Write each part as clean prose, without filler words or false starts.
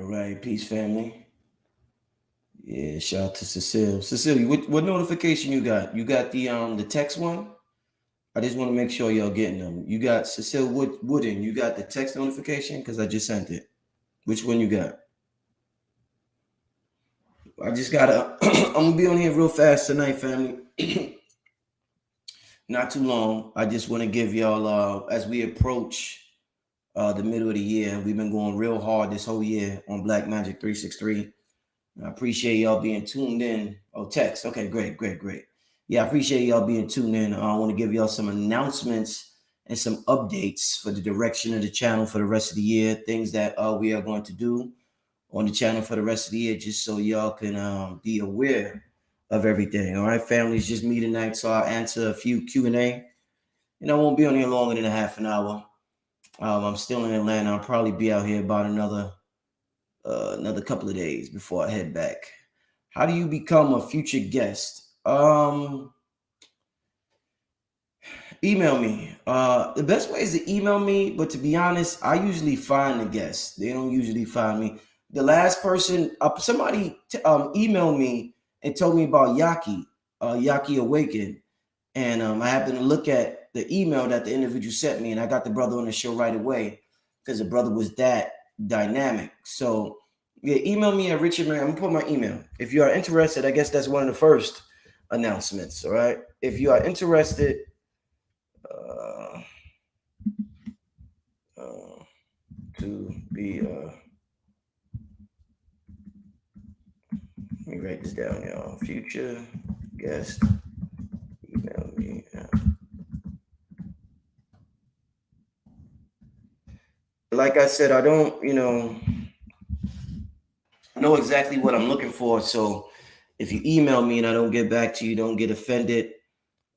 right, peace, family. Yeah, shout out to Cecile. Cecilia, what notification you got? You got the text one? I just want to make sure y'all getting them. You got Cecile Wooden. You got the text notification because I just sent it. Which one you got? I just gotta. I'm gonna be on here real fast tonight, family. Not too long. I just want to give y'all as we approach the middle of the year. We've been going real hard this whole year on Black Magic 363. I appreciate y'all being tuned in. Oh, text. Okay, great. Yeah, I appreciate y'all being tuned in. I want to give y'all some announcements and some updates for the direction of the channel for the rest of the year. Things that we are going to do on the channel for the rest of the year, just so y'all can be aware of everything. All right, family, it's just me tonight, so I'll answer a few Q&A. And I won't be on here longer than a half an hour. I'm still in Atlanta. I'll probably be out here about another couple of days before I head back. How do you become a future guest? Email me. The best way is to email me, but to be honest, I usually find the guests. They don't usually find me. The last person, somebody emailed me and told me about Yaki Awaken, and I happened to look at the email that the individual sent me, and I got the brother on the show right away because the brother was that dynamic. So yeah, email me at Richard Mary. I'm gonna put my email. If you are interested, I guess that's one of the first announcements. All right. If you are interested, to be let me write this down, y'all. Future guest, email me. Like I said, I don't, know exactly what I'm looking for. So if you email me and I don't get back to you, don't get offended.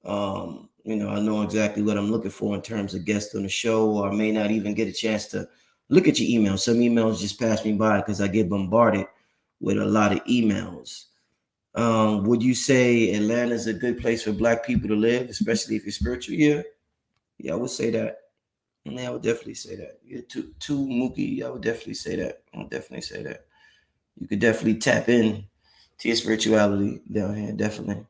I know exactly what I'm looking for in terms of guests on the show, or I may not even get a chance to look at your emails. Some emails just pass me by because I get bombarded with a lot of emails. Would you say Atlanta is a good place for Black people to live, especially if you're spiritual? Yeah, I would say that. Yeah, I would definitely say that. You're too Mookie. I would definitely say that. I would definitely say that. You could definitely tap in to your spirituality down here, definitely.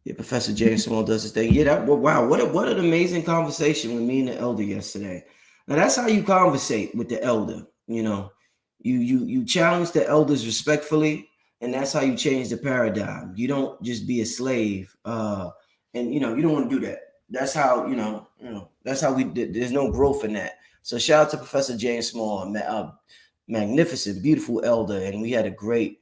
Yeah, Professor James Small does his thing. Yeah, wow, what an amazing conversation with me and the elder yesterday. Now that's how you conversate with the elder. You challenge the elders respectfully, and that's how you change the paradigm. You don't just be a slave, and you don't want to do that. That's how that's how we did. There's no growth in that. So shout out to Professor James Small, magnificent, beautiful elder, and we had a great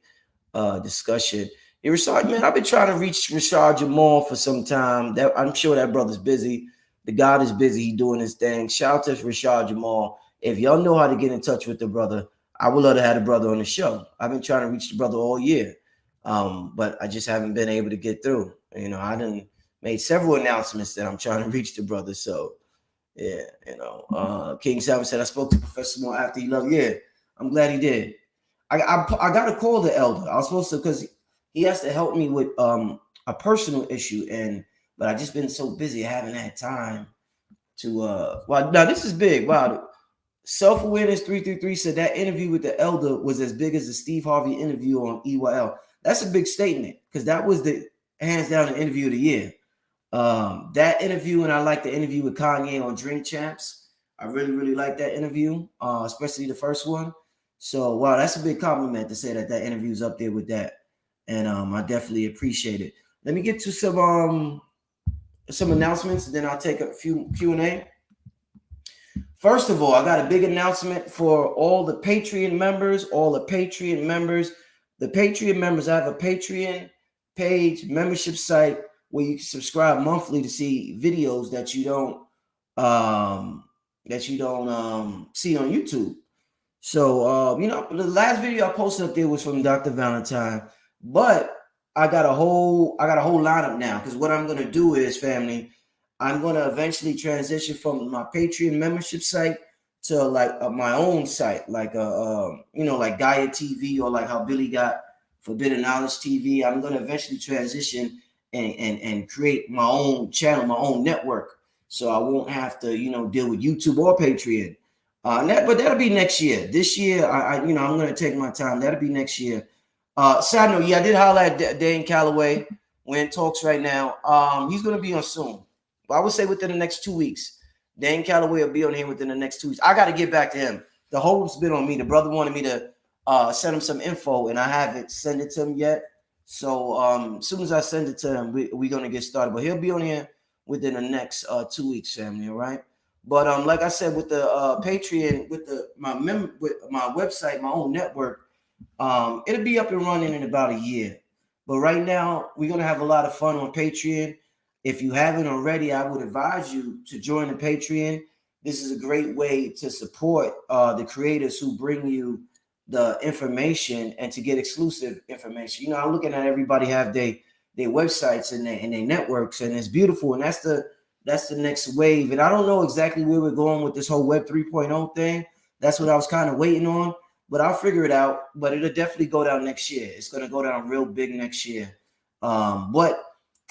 discussion. Hey, Rashad, man, I've been trying to reach Rashad Jamal for some time. That I'm sure that brother's busy. The God is busy doing his thing. Shout out to Rashad Jamal. If y'all know how to get in touch with the brother, I would love to have the brother on the show. I've been trying to reach the brother all year, but I just haven't been able to get through. I done made several announcements that I'm trying to reach the brother. So, yeah, King Sam said I spoke to Professor Moore after he left. Yeah, I'm glad he did. I got to call the elder. I was supposed to because he has to help me with a personal issue, but I just been so busy I haven't had time to well, now this is big. Wow. Self-Awareness 333 said that interview with the elder was as big as the Steve Harvey interview on EYL. That's a big statement because that was the hands down the interview of the year. That interview, and I like the interview with Kanye on Drink Champs. I really like that interview, especially the first one. So wow, that's a big compliment to say that interview is up there with that, and I definitely appreciate it. Let me get to some announcements, and then I'll take a few Q&A. First of all, I got a big announcement for all the Patreon members. The Patreon members, I have a Patreon page, membership site where you can subscribe monthly to see videos that you don't see on YouTube. So the last video I posted up there was from Dr. Valentine, but I got a whole lineup now because what I'm gonna do is, family, I'm gonna eventually transition from my Patreon membership site to like my own site, like like Gaia TV, or like how Billy got Forbidden Knowledge TV. I'm gonna eventually transition and create my own channel, my own network, so I won't have to deal with YouTube or Patreon. But that'll be next year. This year, I'm going to take my time. That'll be next year. Side note, I did holler at Dane Calloway. We're in talks right now. He's going to be on soon. But I would say within the next 2 weeks. Dane Calloway will be on here within the next 2 weeks. I got to get back to him. The hope's been on me. The brother wanted me to send him some info, and I haven't sent it to him yet. So as soon as I send it to him, we're going to get started. But he'll be on here within the next 2 weeks, family, all right? But like I said, with the Patreon, with my website, my own network, it'll be up and running in about a year. But right now, we're going to have a lot of fun on Patreon. If you haven't already, I would advise you to join the Patreon. This is a great way to support the creators who bring you the information and to get exclusive information. I'm looking at everybody have their websites and their networks, and it's beautiful. And that's the next wave. And I don't know exactly where we're going with this whole Web 3.0 thing. That's what I was kind of waiting on, but I'll figure it out. But it'll definitely go down next year. It's going to go down real big next year. But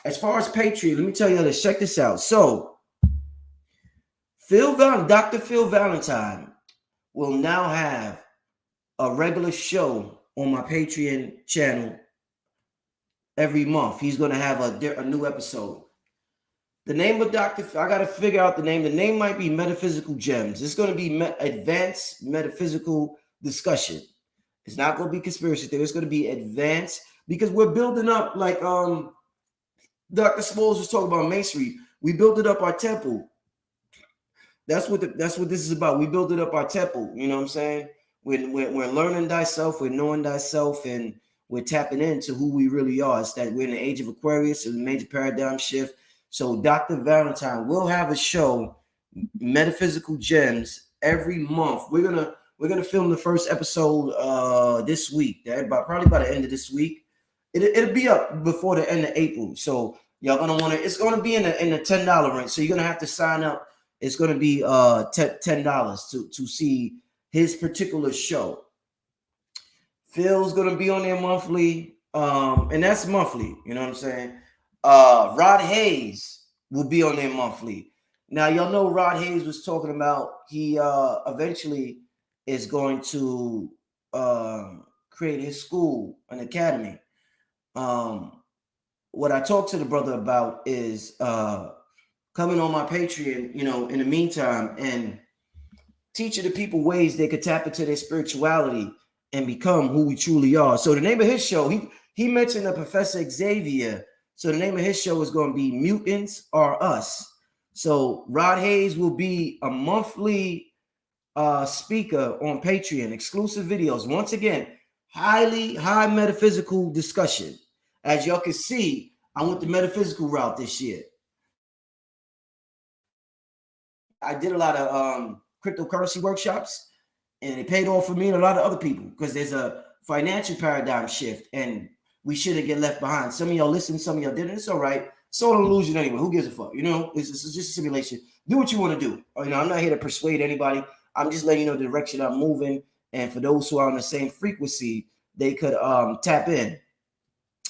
as far as Patreon, let me tell you this. Check this out. So Dr. Phil Valentine will now have a regular show on my Patreon channel every month. He's going to have a new episode. The name of Dr. Phil, I got to figure out the name. The name might be Metaphysical Gems. It's going to be advanced metaphysical discussion. It's not going to be conspiracy theory. It's going to be advanced because we're building up like Dr. Smalls was talking about masonry. We built it up our temple. That's what this is about. We built it up our temple. You know what I'm saying? We're learning thyself, we're knowing thyself, and we're tapping into who we really are. It's that we're in the age of Aquarius. It's a major paradigm shift. So Dr. Valentine will have a show, Metaphysical Gems, every month. We're gonna film the first episode this week. Probably by the end of this week. It'll be up before the end of April. So y'all gonna want to. It's gonna be in the $10 range. So you're gonna have to sign up. It's gonna be $10 to see his particular show. Phil's gonna be on there monthly, and that's monthly. You know what I'm saying? Rod Hayes will be on there monthly. Now, y'all know Rod Hayes was talking about he eventually is going to create his school, an academy. What I talked to the brother about is coming on my Patreon, in the meantime, and teaching the people ways they could tap into their spirituality and become who we truly are. So the name of his show, he mentioned Professor Xavier. So the name of his show is going to be Mutants Are Us. So Rod Hayes will be a monthly speaker on Patreon, exclusive videos. Once again, high metaphysical discussion. As y'all can see, I went the metaphysical route this year. I did a lot of cryptocurrency workshops, and it paid off for me and a lot of other people because there's a financial paradigm shift, and we shouldn't get left behind. Some of y'all listened, some of y'all didn't. It's all right. It's all an illusion anyway. Who gives a fuck? It's just a simulation. Do what you want to do. I'm not here to persuade anybody. I'm just letting you know the direction I'm moving. And for those who are on the same frequency, they could tap in.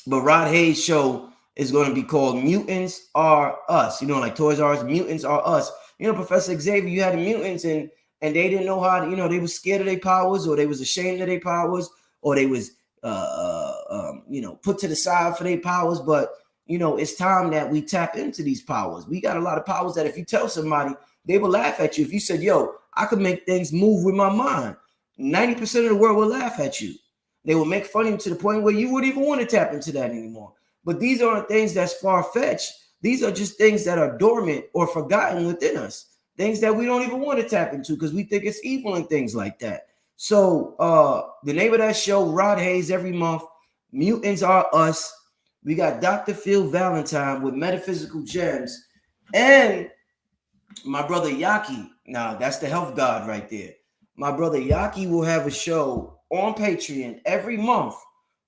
But Rod Hayes' show is going to be called Mutants Are Us. Like Toys R Us, Mutants Are Us. Professor Xavier, you had the mutants and they didn't know how to, they were scared of their powers, or they was ashamed of their powers, or they was put to the side for their powers. But it's time that we tap into these powers. We got a lot of powers that if you tell somebody, they will laugh at you. If you said, yo, I could make things move with my mind, 90% of the world will laugh at you. They will make fun of you to the point where you wouldn't even want to tap into that anymore. But these aren't things that's far-fetched. These are just things that are dormant or forgotten within us. Things that we don't even want to tap into because we think it's evil and things like that. So the name of that show, Rod Hayes, every month, Mutants Are Us. We got Dr. Phil Valentine with Metaphysical Gems, and my brother Yaki. Now, that's the health god right there. My brother Yaki will have a show on Patreon every month,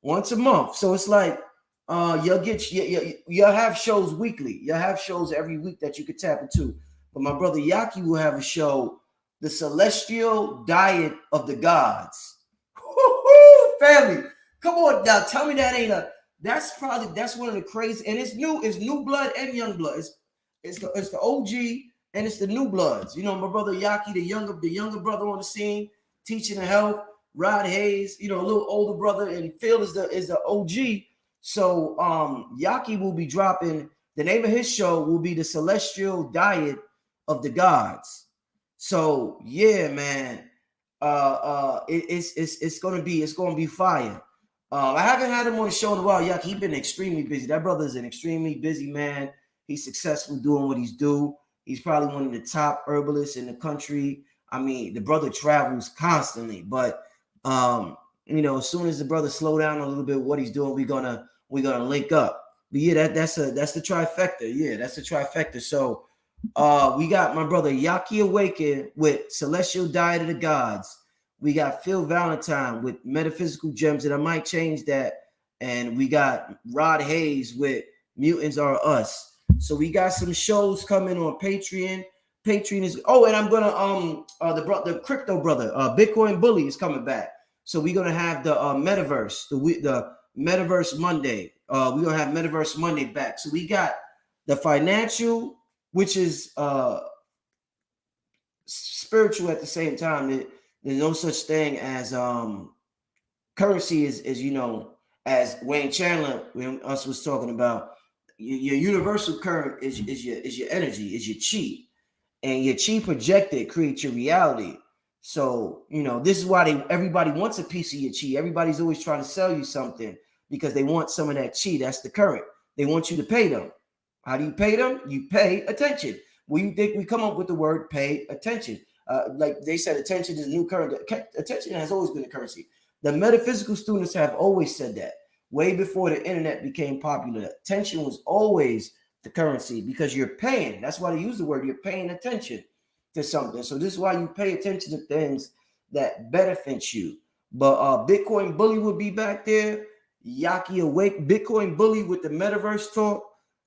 once a month. So it's like you'll have shows weekly. You'll have shows every week that you could tap into. But my brother Yaki will have a show, The Celestial Diet of the Gods. Woo-hoo, family, come on now, tell me that ain't that's one of the crazy, and it's new blood and young blood. It's the OG and it's the new bloods. You know, my brother Yaki, the younger brother on the scene, teaching the health. Rod Hayes, you know, a little older brother, and Phil is the OG. So Yaki will be dropping. The name of his show will be The Celestial Diet of the Gods. So yeah, man, it's gonna be fire. I haven't had him on the show in a while. Yaki, he's been extremely busy. That brother is an extremely busy man. He's successful doing what he's do. He's probably one of the top herbalists in the country. I mean, the brother travels constantly, but you know, as soon as the brother slow down a little bit, what he's doing, we're gonna link up. But yeah, that's the trifecta. Yeah, that's the trifecta. So we got my brother Yaki Awaken with Celestial Diet of the Gods. We got Phil Valentine with Metaphysical Gems, and I might change that. And we got Rod Hayes with Mutants Are Us. So we got some shows coming on Patreon. Patreon is and I'm gonna the crypto brother Bitcoin Bully is coming back. So we're gonna have the metaverse, the Metaverse Monday. We're gonna have Metaverse Monday back. So we got the financial, which is spiritual at the same time. There's no such thing as currency is you know, as Wayne Chandler when us was talking about, your universal current is your energy, is your chi. And your chi projected creates your reality. So, you know, this is why everybody wants a piece of your chi. Everybody's always trying to sell you something because they want some of that chi. That's the current. They want you to pay them. How do you pay them? You pay attention. We think we come up with the word pay attention. Like they said, attention is new current. Attention has always been a currency. The metaphysical students have always said that. Way before the internet became popular, attention was always the currency because you're paying. That's why they use the word. You're paying attention to something. So this is why you pay attention to things that benefit you. But Bitcoin Bully will be back there. Yaki Awake, Bitcoin Bully with the Metaverse talk.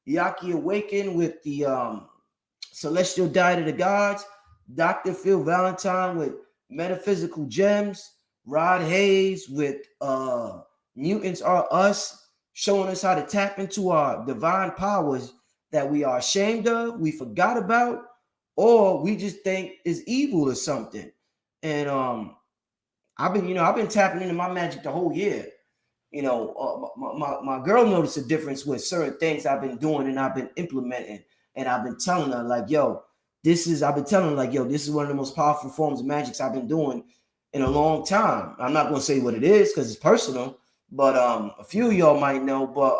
Yaki Awaken with the Celestial Diet of the Gods. Dr. Phil Valentine with Metaphysical Gems. Rod Hayes with Mutants Are Us, showing us how to tap into our divine powers that we are ashamed of, we forgot about, or we just think is evil or something. And I've been tapping into my magic the whole year. You know, my girl noticed a difference with certain things I've been doing and I've been implementing, and I've been telling her like, this is one of the most powerful forms of magic I've been doing in a long time. I'm not gonna say what it is because it's personal, but a few of y'all might know. But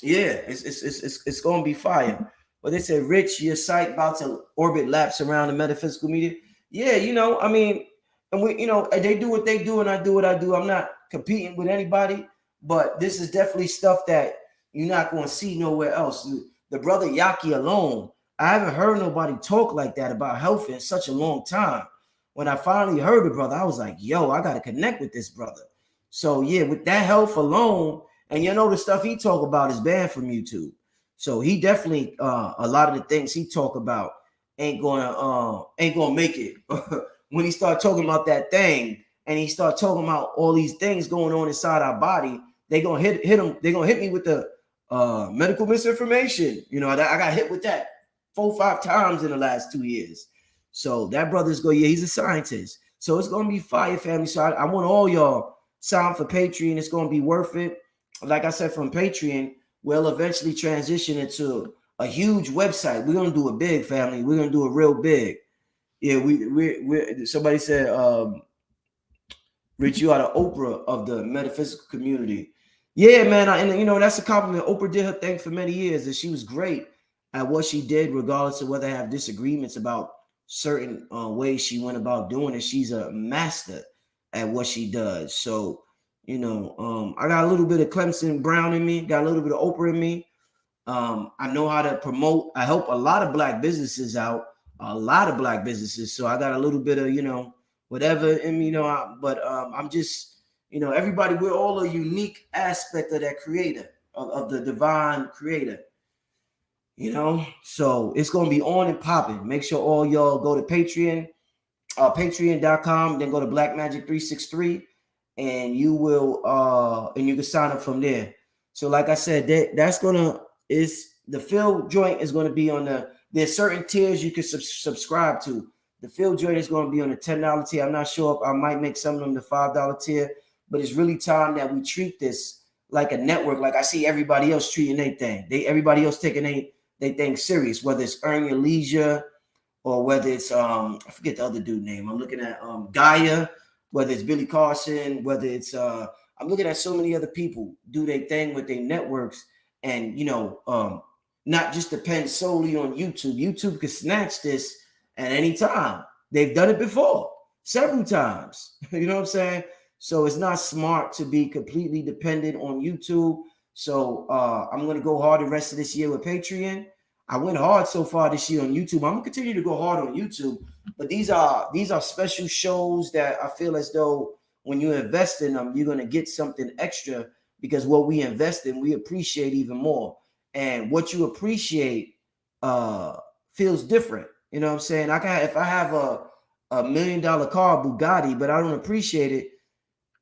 yeah, it's gonna be fire. But they said, Rich, your site about to orbit laps around the metaphysical media. Yeah, you know, I mean, and we, you know, they do what they do, and I do what I do. I'm not competing with anybody, but this is definitely stuff that you're not going to see nowhere else. The brother Yaki alone, I haven't heard nobody talk like that about health in such a long time. When I finally heard the brother, I was like, yo, I got to connect with this brother. So yeah, with that health alone, and you know the stuff he talk about is banned from YouTube. So he definitely a lot of the things he talk about ain't gonna make it. When he start talking about that thing and he start talking about all these things going on inside our body, they gonna hit him. They gonna hit me with the medical misinformation. You know, I got hit with that 4 or 5 times in the last 2 years. So that brother's he's a scientist. So it's gonna be fire, family. So I want all y'all sign for Patreon. It's gonna be worth it. Like I said, from Patreon, we'll eventually transition into a huge website. We're gonna do it big, family. We're gonna do it real big. Yeah, we somebody said, Rich, you are the Oprah of the metaphysical community. Yeah, man, and you know that's a compliment. Oprah did her thing for many years, and she was great at what she did, regardless of whether I have disagreements about certain ways she went about doing it. She's a master at what she does. So, you know, I got a little bit of Clemson Brown in me, got a little bit of Oprah in me. I know how to promote. I help a lot of black businesses out, So I got a little bit of, you know, whatever in me, you know, I'm just, you know, everybody, we're all a unique aspect of that creator, of the divine creator, you know. So it's going to be on and popping. Make sure all y'all go to Patreon, patreon.com, then go to Black Magic 363, and you will, and you can sign up from there. So like I said, that's going to, the Phil joint is going to be on the there's certain tiers you can subscribe to. The Phil Jordan is going to be on the $10 tier. I'm not sure if I might make some of them the $5 tier, but it's really time that we treat this like a network. Like I see everybody else treating their thing. Everybody else taking they thing serious, whether it's Earn Your Leisure or whether it's I forget the other dude name. I'm looking at Gaia, whether it's Billy Carson, whether it's I'm looking at so many other people do their thing with their networks, and not just depend solely on YouTube. YouTube could snatch this at any time. They've done it before several times. You know what I'm saying? So it's not smart to be completely dependent on YouTube. So I'm going to go hard the rest of this year with Patreon. I went hard so far this year on YouTube. I'm going to continue to go hard on YouTube. But these are special shows that I feel as though when you invest in them, you're going to get something extra, because what we invest in, we appreciate even more. And what you appreciate feels different. You know what I'm saying? If I have a $1 million car, Bugatti, but I don't appreciate it,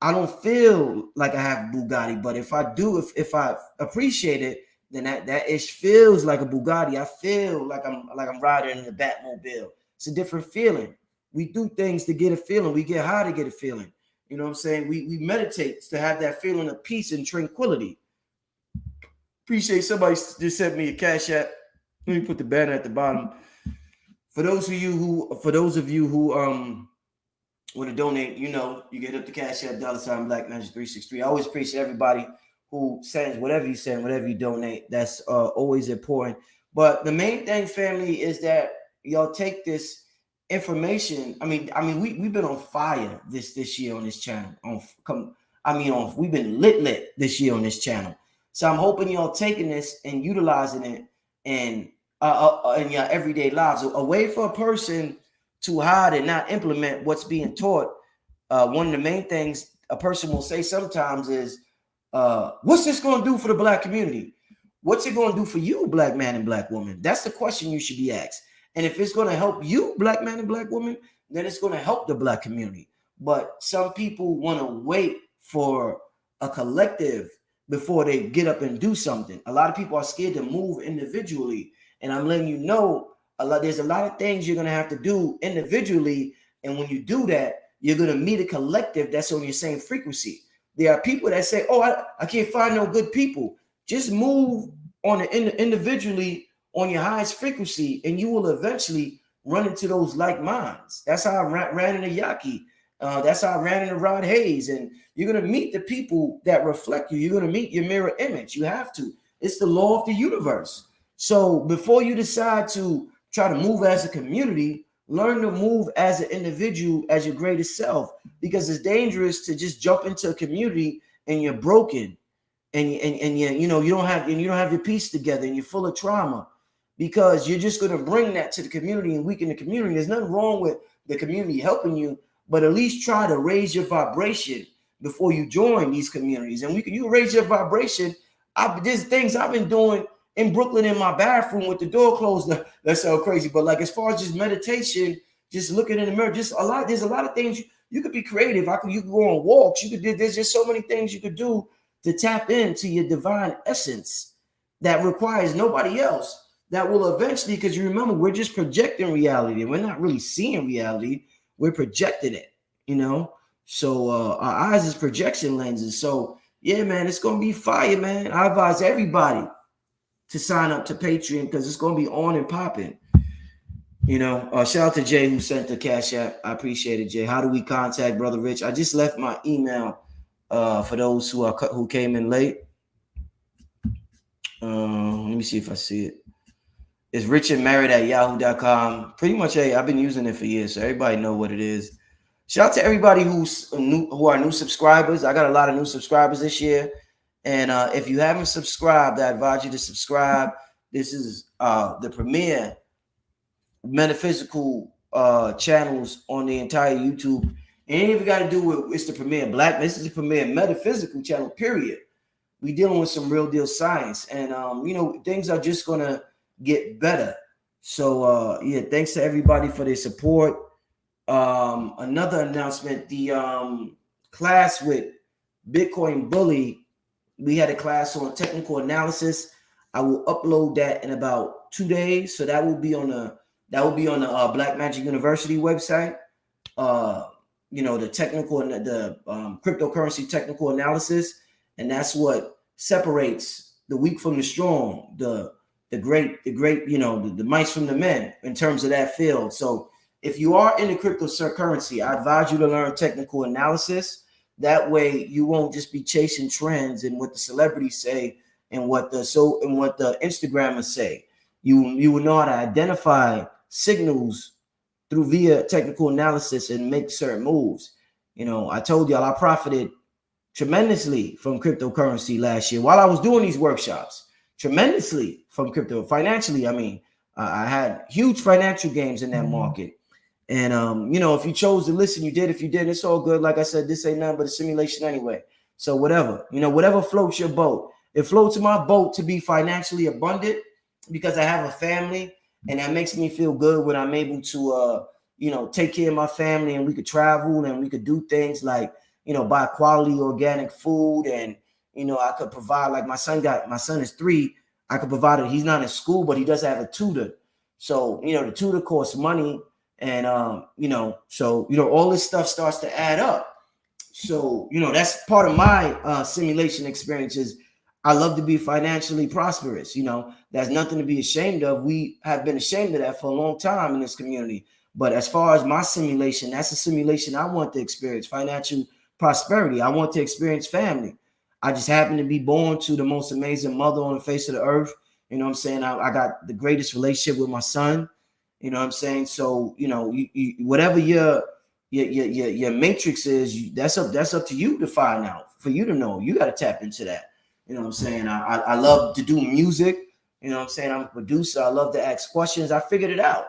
I don't feel like I have Bugatti. But if I do, if I appreciate it, then that ish feels like a Bugatti. I feel like I'm riding in the Batmobile. It's a different feeling. We do things to get a feeling. We get high to get a feeling. You know what I'm saying? We meditate to have that feeling of peace and tranquility. Appreciate somebody just sent me a Cash App. Let me put the banner at the bottom. For those of you who want to donate, you get up the Cash App $ Black Magic 363. I always appreciate everybody who sends whatever you send, whatever you donate. That's always important. But the main thing, family, is that y'all take this information. I mean, we've been on fire this year on this channel. We've been lit this year on this channel. So I'm hoping y'all taking this and utilizing it in your everyday lives. A way for a person to hide and not implement what's being taught. One of the main things a person will say sometimes is, what's this going to do for the Black community? What's it going to do for you, Black man and Black woman? That's the question you should be asked. And if it's going to help you, Black man and Black woman, then it's going to help the Black community. But some people want to wait for a collective before they get up and do something. A lot of people are scared to move individually. And I'm letting you know, there's a lot of things you're going to have to do individually. And when you do that, you're going to meet a collective that's on your same frequency. There are people that say, oh, I can't find no good people. Just move on individually on your highest frequency, and you will eventually run into those like minds. That's how I ran into Yaki. That's how I ran into Rod Hayes. And you're going to meet the people that reflect you. You're going to meet your mirror image. You have to. It's the law of the universe. So before you decide to try to move as a community, learn to move as an individual, as your greatest self, because it's dangerous to just jump into a community and you're broken and you don't have your piece together and you're full of trauma, because you're just going to bring that to the community and weaken the community. There's nothing wrong with the community helping you, but at least try to raise your vibration before you join these communities. And you raise your vibration. There's things I've been doing in Brooklyn in my bathroom with the door closed. That's so crazy. But like, as far as just meditation, just looking in the mirror, there's a lot of things you could be creative. You could go on walks. There's just so many things you could do to tap into your divine essence that requires nobody else. That will eventually, because you remember, we're just projecting reality. We're not really seeing reality. We're projecting it, So our eyes is projection lenses. So yeah, man, it's going to be fire, man. I advise everybody to sign up to Patreon, because it's going to be on and popping. Shout out to Jay who sent the Cash App. I appreciate it, Jay. How do we contact Brother Rich? I just left my email for those who came in late. Let me see if I see it. It's richandmarried@yahoo.com. Pretty much, I've been using it for years, so everybody know what it is. Shout out to everybody who are new subscribers. I got a lot of new subscribers this year. And if you haven't subscribed, I advise you to subscribe. This is the premier metaphysical channels on the entire YouTube. And if you got to do with, it's the premier Black. This is the premier metaphysical channel, period. We dealing with some real deal science. And, things are just going to get better. So, thanks to everybody for their support. Another announcement, the class with Bitcoin Bully, we had a class on technical analysis. I will upload that in about 2 days. So that will be on the Black Magic University website. The technical and the cryptocurrency technical analysis, and that's what separates the weak from the strong, the great, the mice from the men in terms of that field. So if you are in the cryptocurrency, I advise you to learn technical analysis. That way you won't just be chasing trends and what the celebrities say and what the Instagrammers say. You will know how to identify signals through via technical analysis and make certain moves. I told y'all I profited tremendously from cryptocurrency last year while I was doing these workshops. Tremendously from crypto financially. I mean, I had huge financial gains in that market. And if you chose to listen, you did. If you didn't, it's all good. Like I said, this ain't nothing but a simulation anyway. So whatever, whatever floats your boat. It floats my boat to be financially abundant because I have a family. And that makes me feel good when I'm able to, take care of my family, and we could travel and we could do things like, buy quality organic food. And, I could provide, like my son is 3. I could provide it. He's not in school, but he does have a tutor. So, the tutor costs money. And, all this stuff starts to add up. So, that's part of my simulation experiences. I love to be financially prosperous. There's nothing to be ashamed of. We have been ashamed of that for a long time in this community. But as far as my simulation, that's a simulation I want to experience, financial prosperity. I want to experience family. I just happen to be born to the most amazing mother on the face of the earth. You know what I'm saying? I got the greatest relationship with my son. You know what I'm saying? So, whatever your matrix is, that's up to you to find out, for you to know. You got to tap into that. You know what I'm saying? I love to do music. You know what I'm saying? I'm a producer. I love to ask questions. I figured it out.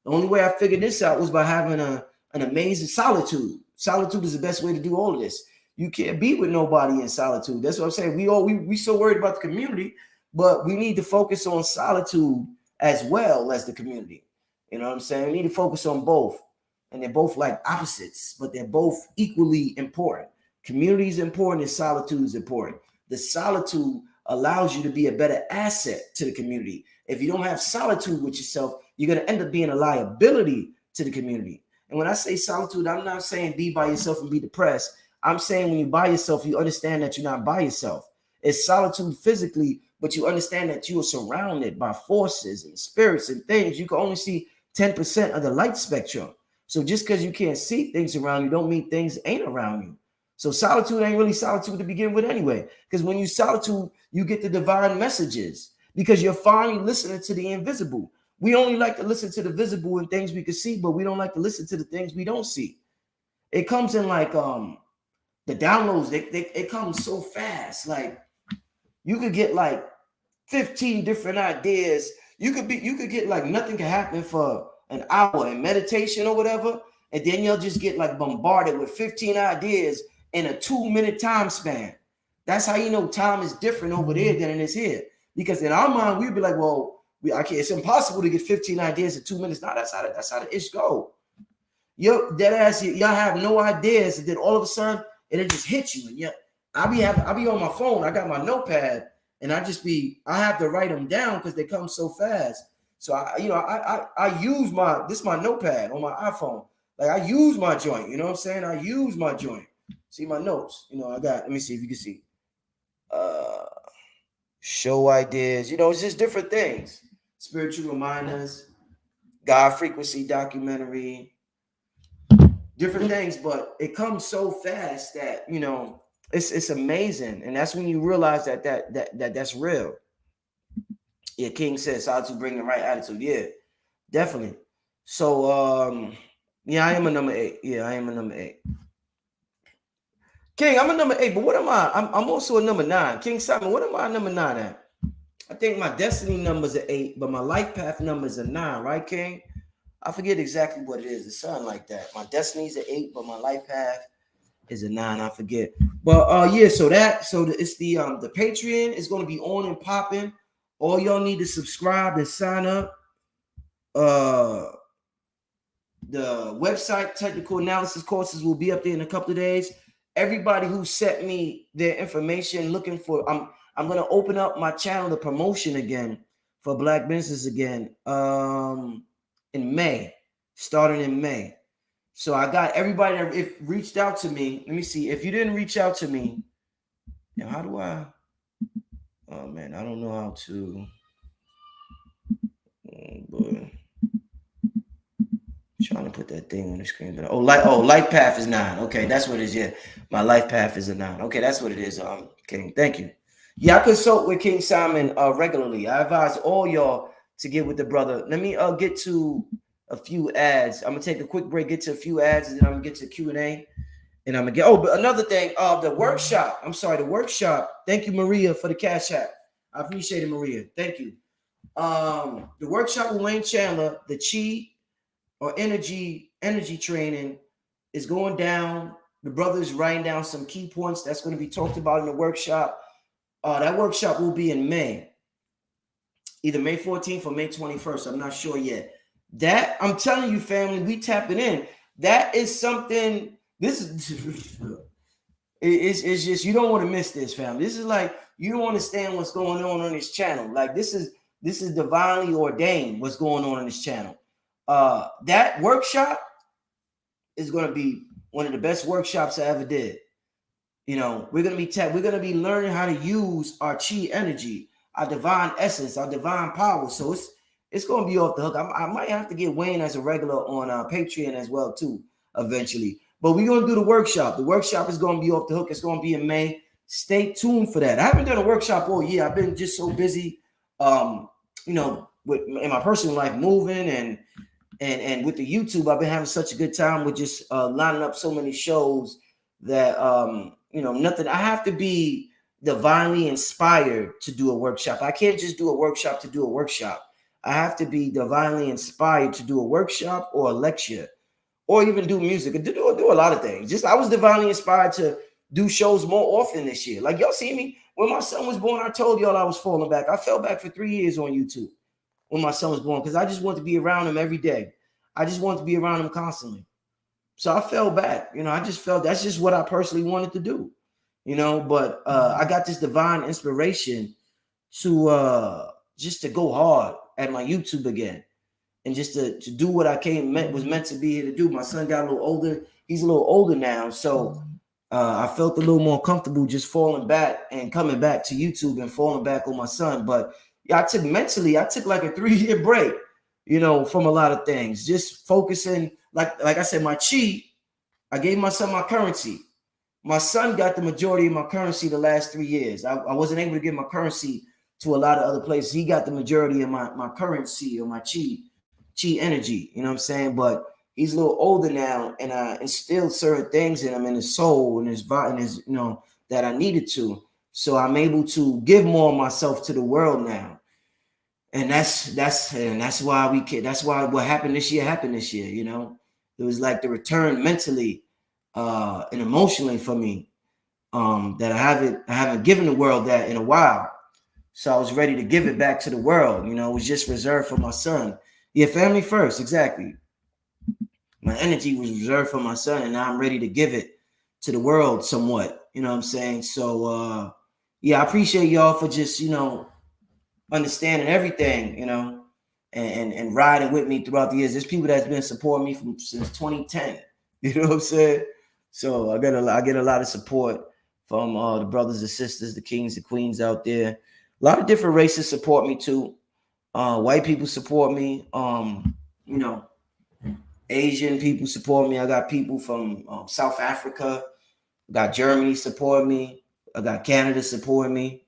The only way I figured this out was by having an amazing solitude. Solitude is the best way to do all of this. You can't be with nobody in solitude. That's what I'm saying. We so worried about the community, but we need to focus on solitude as well as the community. You know what I'm saying? We need to focus on both. And they're both like opposites, but they're both equally important. Community is important and solitude is important. The solitude allows you to be a better asset to the community. If you don't have solitude with yourself, you're going to end up being a liability to the community. And when I say solitude, I'm not saying be by yourself and be depressed. I'm saying when you're by yourself, you understand that you're not by yourself. It's solitude physically, but you understand that you are surrounded by forces and spirits and things. You can only see 10% of the light spectrum. So just because you can't see things around you don't mean things ain't around you. So solitude ain't really solitude to begin with anyway, because when you solitude, you get the divine messages because you're finally listening to the invisible. We only like to listen to the visible and things we can see, but we don't like to listen to the things we don't see. It comes in like the downloads. It comes so fast. Like you could get like 15 different ideas. You could get like nothing can happen for an hour in meditation or whatever, and then you'll just get like bombarded with 15 ideas in a 2-minute time span. That's how you know time is different over there than it is here. Because in our mind, we'd be like, well, it's impossible to get 15 ideas in 2 minutes. No, that's how the ish go. Y'all have no ideas, and then all of a sudden it just hits you. And I'll be on my phone. I got my notepad, and I have to write them down because they come so fast. So I use my notepad on my iPhone. Like I use my joint. You know what I'm saying? I use my joint. See my notes. Let me see if you can see. Show ideas. It's just different things. Spiritual reminders, God frequency documentary, different things, but it comes so fast that it's amazing. And that's when you realize that's real. Yeah, King says how to bring the right attitude. Yeah, definitely. So I am a number 8. Yeah, I am a number 8. King, I'm a number 8, but what am I? I'm also a number 9. King Simon, what am I number 9 at? I think my destiny number's an 8, but my life path number is a 9, right, King? I forget exactly what it is. It's something like that. My destiny's an 8, but my life path is a 9. I forget. But it's the Patreon is going to be on and popping. All y'all need to subscribe and sign up. The website technical analysis courses will be up there in a couple of days. Everybody who sent me their information looking for, I'm gonna open up my channel to promotion again for Black business again in May, starting in May. So I got everybody that if reached out to me. Let me see. If you didn't reach out to me, now how do I? Oh man, I don't know how to. Oh boy. Trying to put that thing on the screen, but life path is 9. Okay, that's what it is. Yeah, my life path is a 9. Okay, that's what it is. King, thank you. Yeah, I consult with King Simon regularly. I advise all y'all to get with the brother. Let me get to a few ads. I'm gonna take a quick break, get to a few ads, and then I'm gonna get to Q&A. And I'm gonna get but another thing, the workshop. I'm sorry, the workshop. Thank you, Maria, for the cash app. I appreciate it, Maria. Thank you. The workshop with Wayne Chandler, the Chi or energy training is going down. The brother's writing down some key points that's going to be talked about in the workshop. That workshop will be in May, either May 14th or May 21st. I'm not sure yet. That I'm telling you, family, we tapping in. That is something. This is it's just you don't want to miss this, family. This is like you don't understand what's going on this channel. Like this is divinely ordained. What's going on this channel. That workshop is going to be one of the best workshops I ever did. You know, we're going to be learning how to use our chi energy, our divine essence, our divine power. So it's going to be off the hook. I might have to get Wayne as a regular on Patreon as well too eventually. But we're going to do the workshop. The workshop is going to be off the hook. It's going to be in May. Stay tuned for that. I haven't done a workshop all year. I've been just so busy, you know, in my personal life, moving and with the YouTube. I've been having such a good time with just lining up so many shows that you know, nothing. I have to be divinely inspired to do a workshop. I can't just do a workshop to do a workshop. I have to be divinely inspired to do a workshop or a lecture, or even do music, and do a lot of things. Just I was divinely inspired to do shows more often this year. Like y'all see me when my son was born. I told y'all I was falling back. I fell back for 3 years on YouTube when my son was born because I just wanted to be around him every day. I just wanted to be around him constantly. So I fell back. You know, I just felt that's just what I personally wanted to do. You know, but I got this divine inspiration to just to go hard at my YouTube again. And just to do what I was meant to be here to do. My son got a little older. He's a little older now. So I felt a little more comfortable just falling back and coming back to YouTube and falling back on my son. But yeah, I took like a 3-year break, you know, from a lot of things. Just focusing, like I said, my chi, I gave my son my currency. My son got the majority of my currency the last 3 years. I wasn't able to give my currency to a lot of other places. He got the majority of my currency or my chi energy, you know what I'm saying? But he's a little older now, and I instilled certain things in him, in his soul, and his you know, that I needed to. So I'm able to give more of myself to the world now. And that's why that's why what happened this year happened this year, you know. It was like the return mentally and emotionally for me. That I haven't given the world that in a while. So I was ready to give it back to the world, you know. It was just reserved for my son. Yeah, family first, exactly. My energy was reserved for my son, and now I'm ready to give it to the world somewhat. You know what I'm saying? So yeah, I appreciate y'all for just, you know, understanding everything, you know, and riding with me throughout the years. There's people that's been supporting me since 2010. You know what I'm saying? So I get a lot of support from the brothers and sisters, the kings and queens out there. A lot of different races support me too. White people support me. You know, Asian people support me. I got people from South Africa. I got Germany support me. I got Canada supporting me.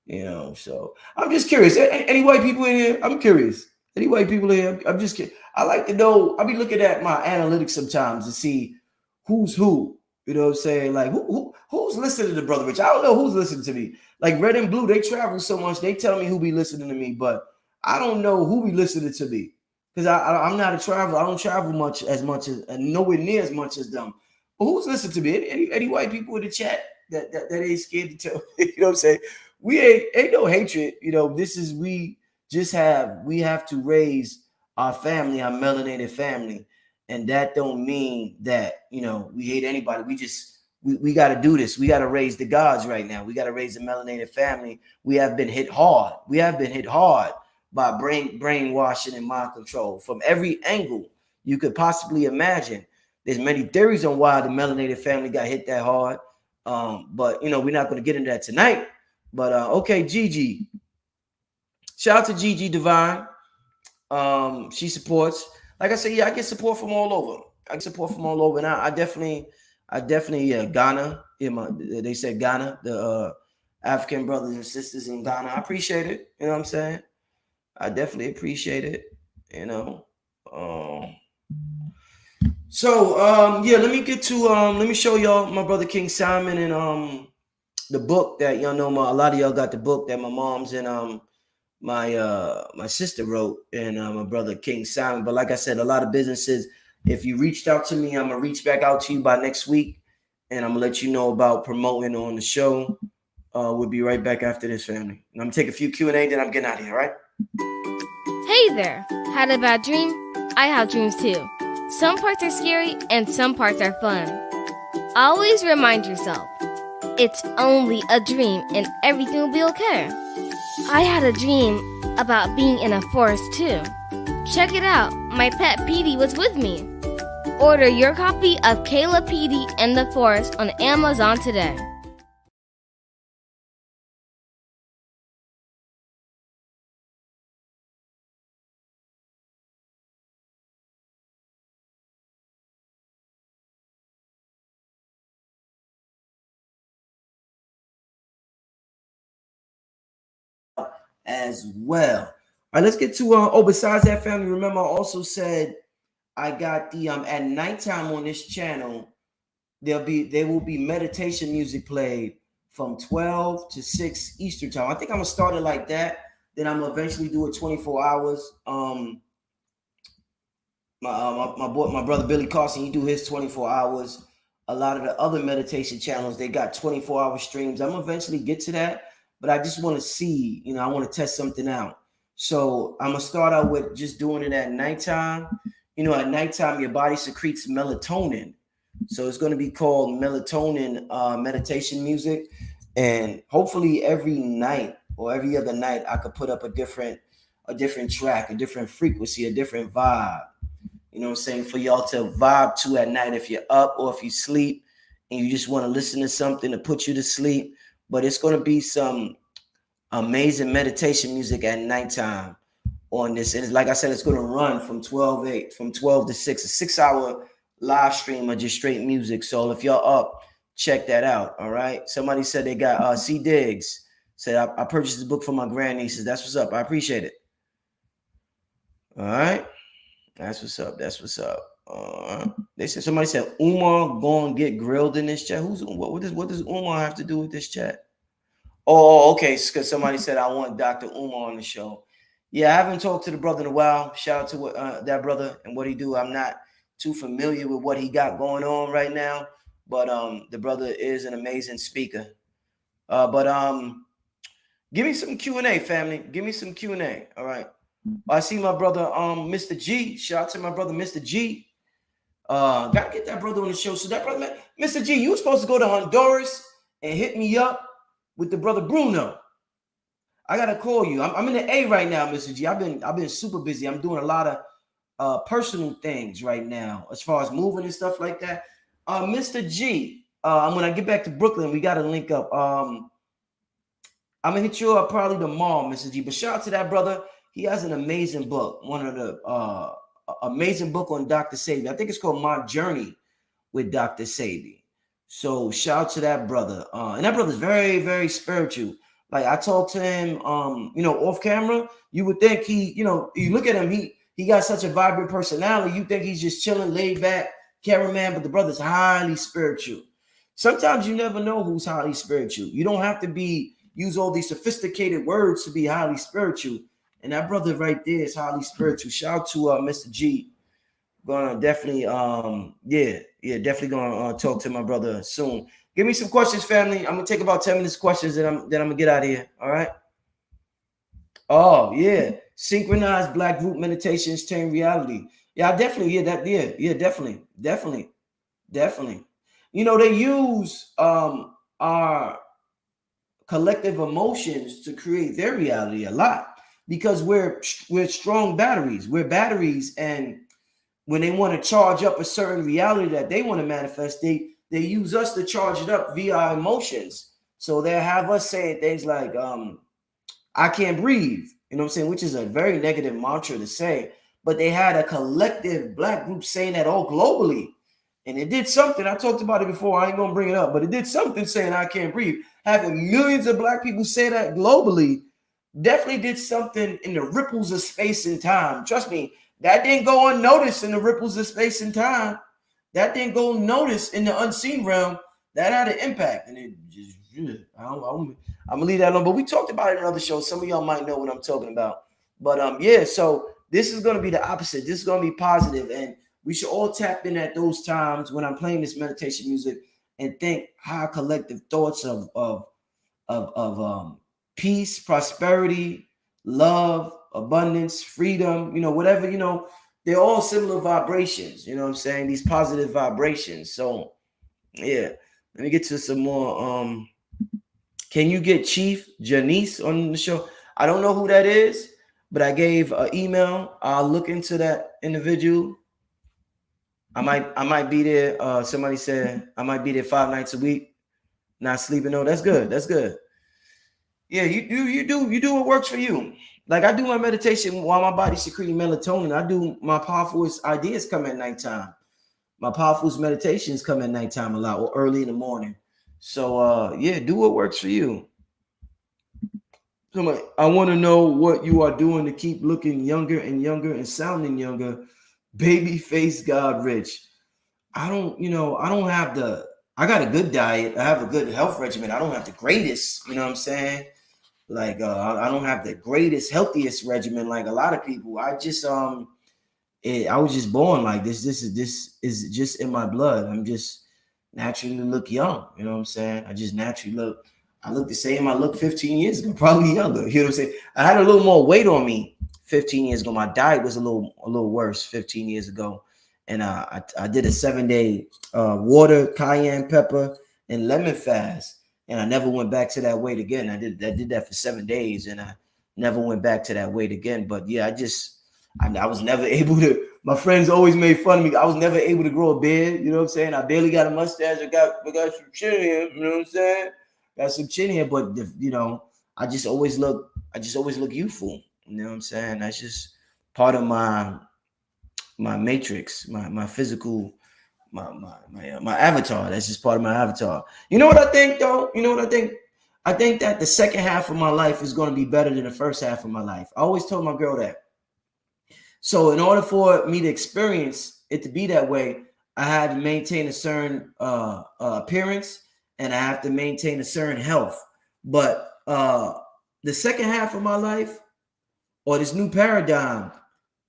You know, so I'm just curious. Any white people in here? I'm curious. Any white people in here? I'm just kidding. I like to know. I'll be looking at my analytics sometimes to see who's who. You know what I'm saying? Like who's listening to Brother Rich? I don't know who's listening to me. Like Red and Blue, they travel so much. They tell me who be listening to me, but I don't know who be listening to me because I'm not a traveler. I don't travel as much as nowhere near as much as them. But who's listening to me? Any white people in the chat that ain't scared to tell? You know what I'm saying? We ain't no hatred. You know, we have to raise our family, our melanated family. And that don't mean that, you know, we hate anybody. We just we got to do this. We got to raise the gods right now. We got to raise the melanated family. We have been hit hard. We have been hit hard by brainwashing and mind control from every angle you could possibly imagine. There's many theories on why the melanated family got hit that hard. But we're not going to get into that tonight. But okay, Gigi. Shout out to Gigi Divine. She supports. Like I said, yeah, I get support from all over. I get support from all over, and I definitely, Ghana. Yeah, they said Ghana, the African brothers and sisters in Ghana. I appreciate it. You know what I'm saying? I definitely appreciate it. Yeah, let me show y'all my brother King Simon and the book that y'all know. A lot of y'all got the book that my mom's and my sister wrote, and my brother King Simon. But like I said, a lot of businesses, if you reached out to me, I'm gonna reach back out to you by next week, and I'm gonna let you know about promoting on the show. We'll be right back after this, family. And I'm gonna take a few Q&A, then I'm getting out of here, all right? Hey there! Had a bad dream? I have dreams too. Some parts are scary and some parts are fun. Always remind yourself, it's only a dream and everything will be okay. I had a dream about being in a forest too. Check it out, my pet Petey was with me. Order your copy of Kayla Petey and the Forest on Amazon today. As well. All right, let's get to besides that, family, remember I also said I got the at nighttime on this channel, there will be meditation music played from 12 to 6 Eastern time. I think I'm gonna start it like that. Then I'm gonna eventually do it 24 hours. My brother Billy Carson, he do his 24 hours. A lot of the other meditation channels, they got 24-hour streams. I'm gonna eventually get to that, but I just want to see, I want to test something out. So I'm gonna start out with just doing it at nighttime. At nighttime, your body secretes melatonin. So it's going to be called melatonin meditation music. And hopefully every night or every other night, I could put up a different track, a different frequency, a different vibe. You know what I'm saying? For y'all to vibe to at night if you're up or if you sleep and you just want to listen to something to put you to sleep. But it's going to be some amazing meditation music at nighttime on this. And like I said, it's going to run from 12 to 6, a 6-hour live stream of just straight music. So if y'all up, check that out. All right. Somebody said they got C Diggs said I purchased the book for my grandnieces. That's what's up. I appreciate it. All right. That's what's up. That's what's up. They said somebody said Umar gonna get grilled in this chat. Who's what does Umar have to do with this chat? Oh, okay. Because somebody said I want Dr. Umar on the show. Yeah, I haven't talked to the brother in a while. Shout out to that brother and what he do. I'm not too familiar with what he got going on right now, but the brother is an amazing speaker. Give me some Q&A, family. Give me some Q&A. All right. I see my brother, Mr. G. Shout out to my brother, Mr. G. Gotta get that brother on the show. So that brother, Mr. G, you were supposed to go to Honduras and hit me up with the brother Bruno. I gotta call you. I'm in the A right now, Mr. G. I've been super busy. I'm doing a lot of personal things right now as far as moving and stuff like that. Mr. G, when I get back to Brooklyn, we gotta link up. I'm gonna hit you up probably tomorrow, Mr. G. But shout out to that brother. He has an amazing book, one of the amazing book on Dr. Sebi. I think it's called My Journey with Dr. Sebi. So shout out to that brother. And that brother's very, very spiritual. Like I talked to him, off camera. You would think you look at him, he got such a vibrant personality. You think he's just chilling, laid back, cameraman, but the brother's highly spiritual. Sometimes you never know who's highly spiritual. You don't have to use all these sophisticated words to be highly spiritual. And that brother right there is highly spiritual. Shout out to Mr. G. Gonna definitely, definitely gonna talk to my brother soon. Give me some questions, family. I'm gonna take about 10 minutes questions, and I'm gonna get out of here. All right. Oh yeah, synchronized black group meditations turn reality. Yeah, definitely. Yeah, definitely. You know, they use our collective emotions to create their reality a lot because we're strong batteries. We're batteries, and when they want to charge up a certain reality that they want to manifest, they use us to charge it up via our emotions. So they'll have us saying things like, I can't breathe, you know what I'm saying, which is a very negative mantra to say, but they had a collective black group saying that all globally. And it did something. I talked about it before. I ain't gonna bring it up, but it did something saying I can't breathe. Having millions of black people say that globally definitely did something in the ripples of space and time. Trust me, that didn't go unnoticed in the ripples of space and time. That didn't go unnoticed in the unseen realm. That had an impact. And it just, I'm gonna leave that alone. But we talked about it in other shows. Some of y'all might know what I'm talking about. But yeah, so this is gonna be the opposite. This is gonna be positive, and we should all tap in at those times when I'm playing this meditation music and think high collective thoughts of peace, prosperity, love, abundance, freedom, you know, whatever, you know, they're all similar vibrations, you know what I'm saying? These positive vibrations. So yeah, let me get to some more. Can you get Chief Janice on the show? I don't know who that is, but I gave an email. I'll look into that individual. I might be there. Somebody said I might be there 5 nights a week, not sleeping. No, that's good. That's good. Yeah, you do what works for you. Like I do my meditation while my body's secreting melatonin. I do my powerful ideas come at nighttime. My powerful meditations come at nighttime a lot or early in the morning. So yeah, do what works for you. Somebody, I want to know what you are doing to keep looking younger and younger and sounding younger. Baby face God rich. I don't have I got a good diet. I have a good health regimen. I don't have the greatest, you know what I'm saying? Like I don't have the greatest, healthiest regimen like a lot of people. I just I was just born like this. This is just in my blood. I'm just naturally look young, you know what I'm saying? I just naturally look the same I looked 15 years ago, probably younger. You know what I'm saying? I had a little more weight on me 15 years ago. My diet was a little worse 15 years ago. And I did a 7-day water, cayenne pepper, and lemon fast. And I never went back to that weight again. I did that for 7 days, and I never went back to that weight again. But yeah, I was never able to. My friends always made fun of me. I was never able to grow a beard. You know what I'm saying? I barely got a mustache. I got some chin here. You know what I'm saying? Got some chin here, but you know, I just always look youthful. You know what I'm saying? That's just part of my matrix, my physical, my avatar. That's just part of my avatar. You know what I think though? You know what I think? I think that the second half of my life is going to be better than the first half of my life. I always told my girl that. So in order for me to experience it to be that way, I had to maintain a certain appearance, and I have to maintain a certain health. But the second half of my life, or this new paradigm,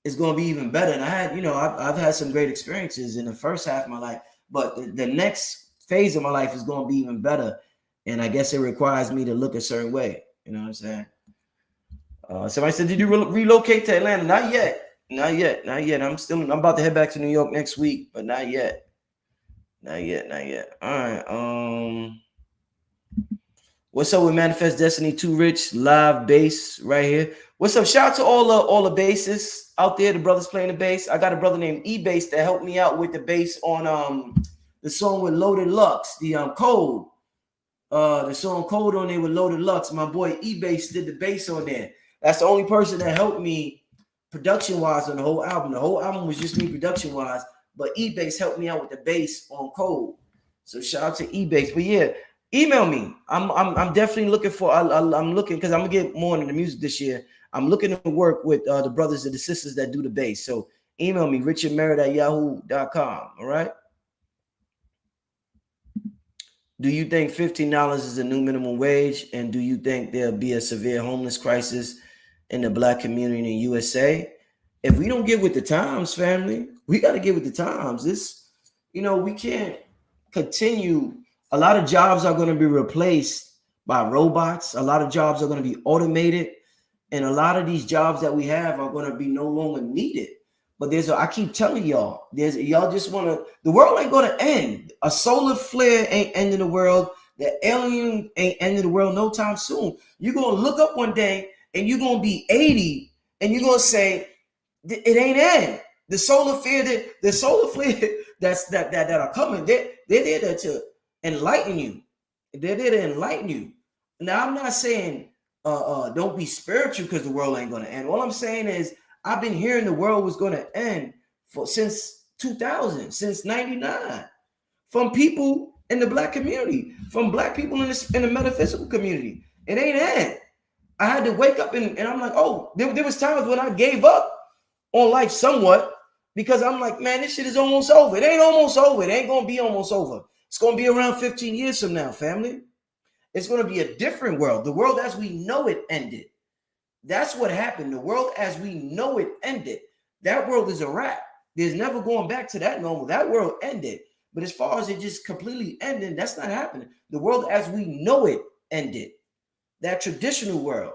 is going to be even better. And I had, you know, I've had some great experiences in the first half of my life, but the next phase of my life is going to be even better. And I guess it requires me to look a certain way. You know what I'm saying? Somebody said, did you relocate to Atlanta? Not yet. Not yet. I'm about to head back to New York next week, but not yet. All right. What's up with Manifest Destiny 2 Rich live bass right here? What's up? Shout out to all the basses out there, the brothers playing the bass. I got a brother named E-Bass that helped me out with the bass on the song with Loaded Lux, the Cold. The song Cold on there with Loaded Lux. My boy E-Bass did the bass on there. That's the only person that helped me production-wise on the whole album. The whole album was just me production-wise, but E-Bass helped me out with the bass on Cold. So shout out to E-Bass. But yeah, email me. I'm definitely looking for. I'm looking because I'm gonna get more into the music this year. I'm looking to work with the brothers and the sisters that do the bass. So email me, richardmerritt@yahoo.com. All right. Do you think $15 is a new minimum wage? And do you think there'll be a severe homeless crisis in the Black community in the USA? If we don't get with the times, family, we got to get with the times. We can't continue. A lot of jobs are going to be replaced by robots. A lot of jobs are going to be automated. And a lot of these jobs that we have are going to be no longer needed. But I keep telling y'all, y'all just want to, the world ain't going to end. A solar flare ain't ending the world. The alien ain't ending the world no time soon. You're going to look up one day and you're going to be 80 and you're going to say, it ain't end. The solar flare that are coming, they're there to enlighten you. They're there to enlighten you. Now, I'm not saying don't be spiritual because the world ain't going to end. All I'm saying is I've been hearing the world was going to end since 2000, since 99, from people in the black community, from black people in the metaphysical community. It ain't end. I had to wake up and I'm like, oh, there was times when I gave up on life somewhat because I'm like, man, this shit is almost over. It ain't almost over. It ain't going to be almost over. It's going to be around 15 years from now, family. It's going to be a different world. The world as we know it ended. That's what happened. The world as we know it ended. That world is a wrap. There's never going back to that normal. That world ended. But as far as it just completely ending, that's not happening. The world as we know it ended. That traditional world.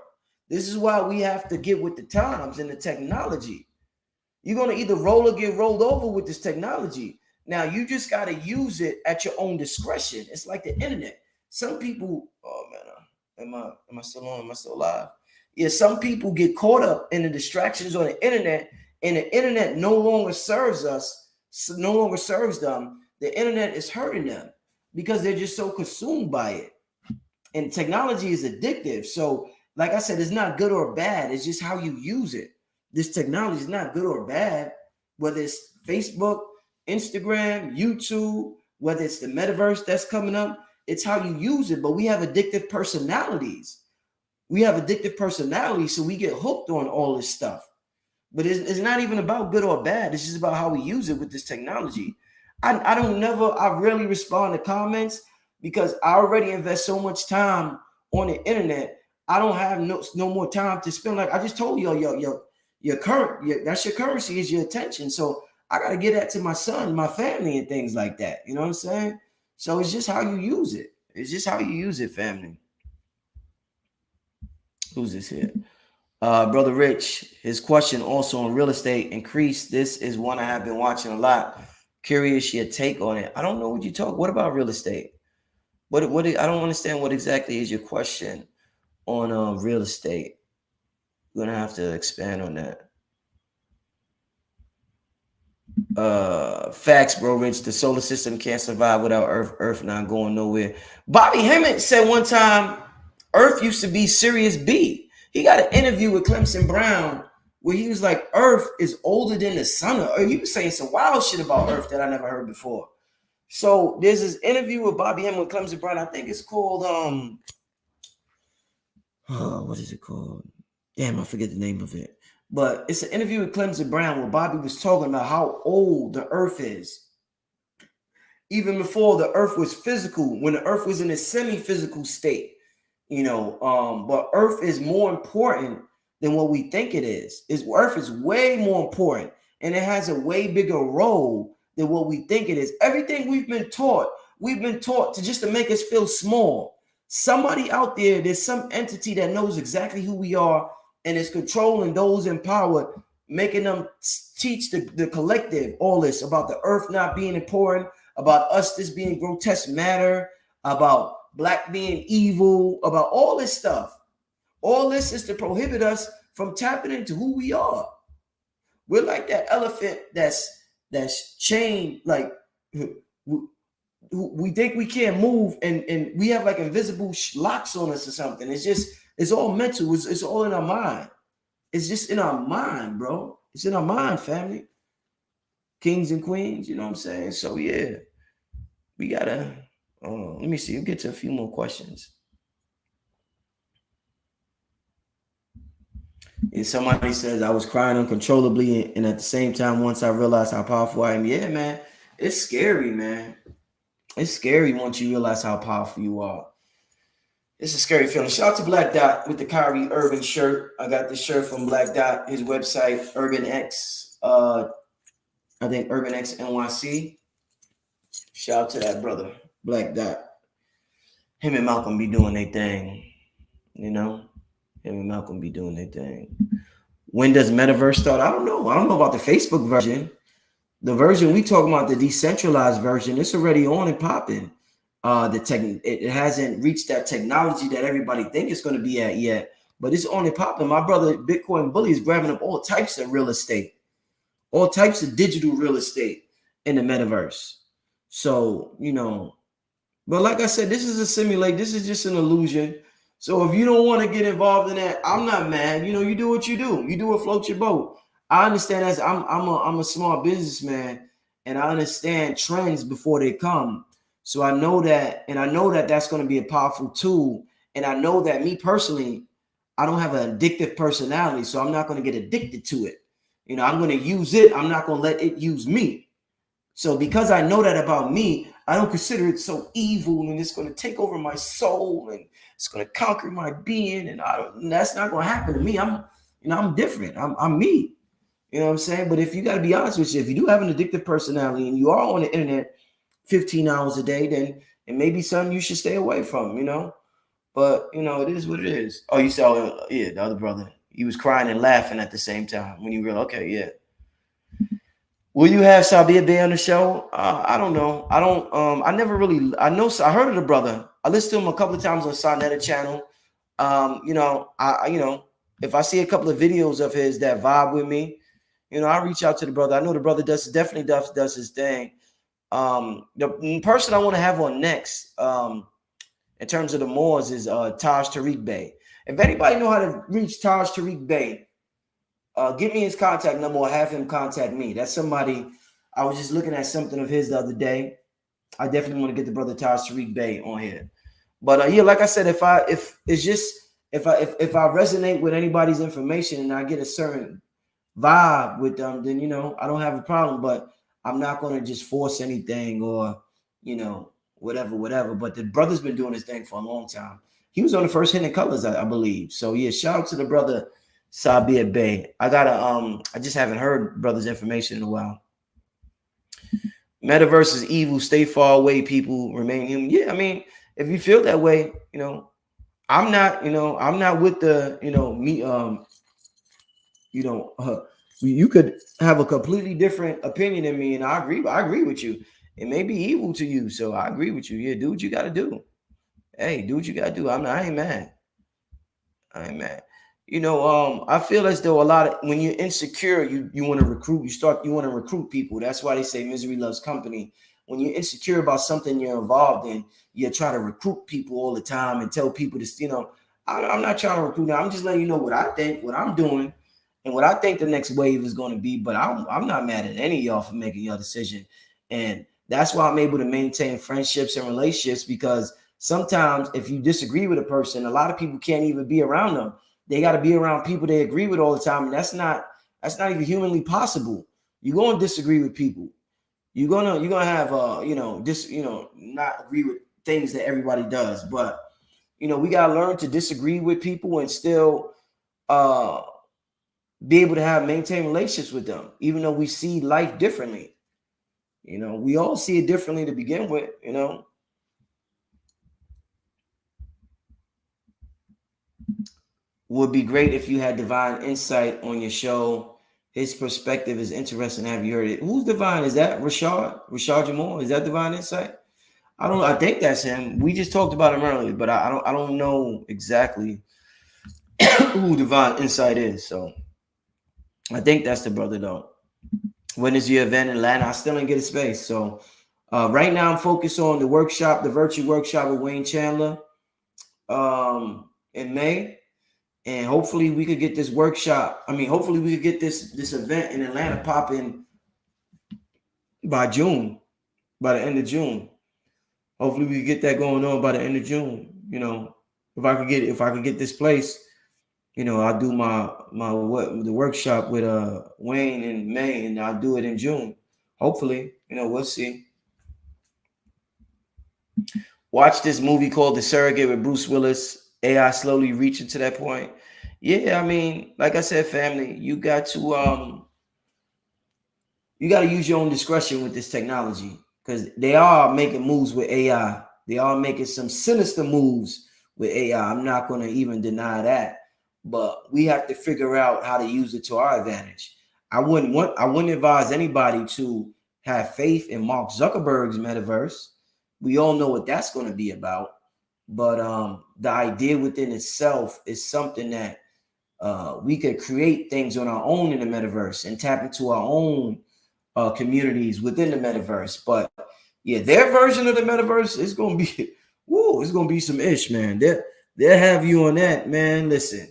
This is why we have to get with the times and the technology. You're going to either roll or get rolled over with this technology. Now, you just got to use it at your own discretion. It's like the internet. Some people, oh man, am I still on? Am I still alive? Yeah, some people get caught up in the distractions on the internet, and the internet no longer serves us, no longer serves them. The internet is hurting them because they're just so consumed by it. And technology is addictive. So, like I said, it's not good or bad. It's just how you use it. This technology is not good or bad, whether it's Facebook, Instagram, YouTube, whether it's the metaverse that's coming up. It's how you use it. But we have addictive personalities. So we get hooked on all this stuff. But it's not even about good or bad. It's just about how we use it with this technology. I rarely respond to comments because I already invest so much time on the internet. I don't have no more time to spend. Like I just told y'all, that's your currency is your attention. So I got to get that to my son, my family, and things like that. You know what I'm saying? So it's just how you use it. It's just how you use it, family. Who's this here? Brother Rich, his question also on real estate increased. This is one I have been watching a lot. Curious your take on it. I don't know what you talk. What about real estate? What I don't understand what exactly is your question on real estate. You're gonna have to expand on that. Facts, bro, Rich. The solar system can't survive without Earth. Earth not going nowhere. Bobby Hemmett said one time, Earth used to be Sirius B. He got an interview with Clemson Brown where he was like, Earth is older than the sun. Or he was saying some wild shit about Earth that I never heard before. So there's this interview with Bobby Hemmett with Clemson Brown. I think it's called what is it called? Damn, I forget the name of it. But it's an interview with Clemson Brown where Bobby was talking about how old the Earth is. Even before the Earth was physical, when the Earth was in a semi-physical state, but Earth is more important than what we think it is. Earth is way more important, and it has a way bigger role than what we think it is. Everything we've been taught to make us feel small. Somebody out there's some entity that knows exactly who we are and is controlling those in power, making them teach the collective all this about the Earth not being important, about us this being grotesque matter, about Black being evil, about all this stuff. All this is to prohibit us from tapping into who we are. We're like that elephant that's chained, like we think we can't move, and we have like invisible locks on us or something. It's all mental. It's all in our mind. It's just in our mind, bro. It's in our mind, family. Kings and queens, you know what I'm saying? So yeah, we gotta. Let me see. We'll get to a few more questions. And somebody says I was crying uncontrollably, and at the same time, once I realized how powerful I am, yeah, man, it's scary, man. It's scary once you realize how powerful you are. It's a scary feeling. Shout out to Black Dot with the Kyrie Irving shirt. I got this shirt from Black Dot, his website, Urban X. I think Urban X NYC. Shout out to that brother, Black Dot. Him and Malcolm be doing their thing, Him and Malcolm be doing their thing. When does metaverse start? I don't know. I don't know about the Facebook version. The version we talking about, the decentralized version, it's already on and popping. It hasn't reached that technology that everybody think it's going to be at yet, but it's on and popping. My brother Bitcoin Bully is grabbing up all types of real estate, all types of digital real estate in the metaverse. So, but like I said, this is a simulate. This is just an illusion. So if you don't want to get involved in that, I'm not mad. You do what you do. You do what floats your boat. I understand as I'm a small businessman, and I understand trends before they come. So I know that, and I know that that's going to be a powerful tool. And I know that me personally, I don't have an addictive personality, so I'm not going to get addicted to it. I'm going to use it. I'm not going to let it use me. So because I know that about me, I don't consider it so evil and it's going to take over my soul and it's going to conquer my being. And that's not going to happen to me. I'm different. I'm me. You know what I'm saying? But if you got to be honest with you, if you do have an addictive personality and you are on the internet 15 hours a day, then it may be something you should stay away from, But, it is what it is. Oh, you saw, the other brother. He was crying and laughing at the same time when you realized, okay, yeah. Will you have Sabir Bey on the show? I don't know. I don't. I never really. I heard of the brother. I listened to him a couple of times on Sonetta channel. If I see a couple of videos of his that vibe with me, I reach out to the brother. I know the brother definitely does his thing. The person I want to have on next, in terms of the Moors, is Taj Tariq Bey. If anybody know how to reach Taj Tariq Bey, give me his contact number or have him contact me. That's somebody. I was just looking at something of his the other day. I definitely want to get the brother Taj Tariq Bey on here. But like I said, if I resonate with anybody's information and I get a certain vibe with them, then I don't have a problem. But I'm not going to just force anything or whatever. But the brother's been doing his thing for a long time. He was on the first Hidden Colors, I believe. So yeah, shout out to the brother Sabir Bey. I just haven't heard brother's information in a while. Metaverse is evil. Stay far away. People remain human. Yeah, I mean, if you feel that way, I'm not with the, me. You could have a completely different opinion than me, and I agree with you. It may be evil to you, so I agree with you. Yeah, do what you got to do. Hey, do what you got to do. I ain't mad. I feel as though when you're insecure, you want to recruit. You want to recruit people. That's why they say misery loves company. When you're insecure about something you're involved in, you try to recruit people all the time and tell people this. I'm not trying to recruit. Now I'm just letting you know what I think, what I'm doing, and what I think the next wave is going to be. But I'm not mad at any of y'all for making your decision, and that's why I'm able to maintain friendships and relationships, because sometimes if you disagree with a person, a lot of people can't even be around them. They got to be around people they agree with all the time, and that's not even humanly possible. You're going to disagree with people. You're gonna have not agree with things that everybody does, but we gotta learn to disagree with people and still be able to maintain relationships with them, even though we see life differently. We all see it differently to begin with. Would be great if you had Divine Insight on your show. His perspective is interesting. Have you heard it? Who's Divine? Is that Rashad Jamal? Is that Divine Insight? I don't know. I think that's him. We just talked about him earlier, but I don't know exactly who Divine Insight is. So I think that's the brother though. When is your event in Atlanta? I still didn't get a space. So right now I'm focused on the workshop, the virtual workshop with Wayne Chandler in May. And hopefully we could get this workshop. Hopefully we could get this event in Atlanta popping by June, by the end of June. Hopefully we could get that going on by the end of June. If I could get this place, I'll do the workshop with Wayne in May, and I'll do it in June. Hopefully, we'll see. Watch this movie called The Surrogate with Bruce Willis. AI slowly reaching to that point. Yeah, like I said, family, you got to use your own discretion with this technology, because they are making moves with AI. They are making some sinister moves with AI. I'm not going to even deny that. but we have to figure out how to use it to our advantage. I wouldn't advise anybody to have faith in Mark Zuckerberg's metaverse. We all know what that's going to be about. But the idea within itself is something that we could create things on our own in the metaverse and tap into our own communities within the metaverse. But yeah, their version of the metaverse is going to be, whoa, it's going to be some ish, man. They'll have you on that, man. Listen,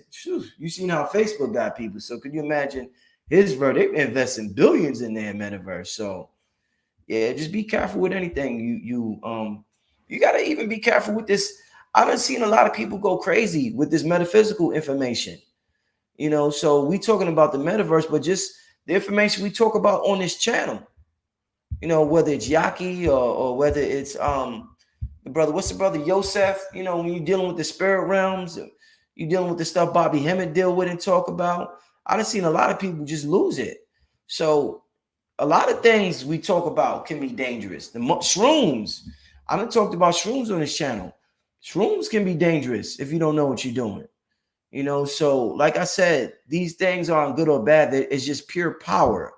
you seen how Facebook got people. So could you imagine his verdict? They investing billions in their metaverse. So yeah, just be careful with anything. You got to even be careful with this. I've seen a lot of people go crazy with this metaphysical information. So we talking about the metaverse, but just the information we talk about on this channel, whether it's Yaki or whether it's the brother, what's the brother Yosef, when you're dealing with the spirit realms, you're dealing with the stuff Bobby Hemmett deal with and talk about. I've seen a lot of people just lose it. So a lot of things we talk about can be dangerous. The shrooms, I done talked about shrooms on this channel. Shrooms can be dangerous if you don't know what you're doing. So like I said, these things aren't good or bad. It's just pure power.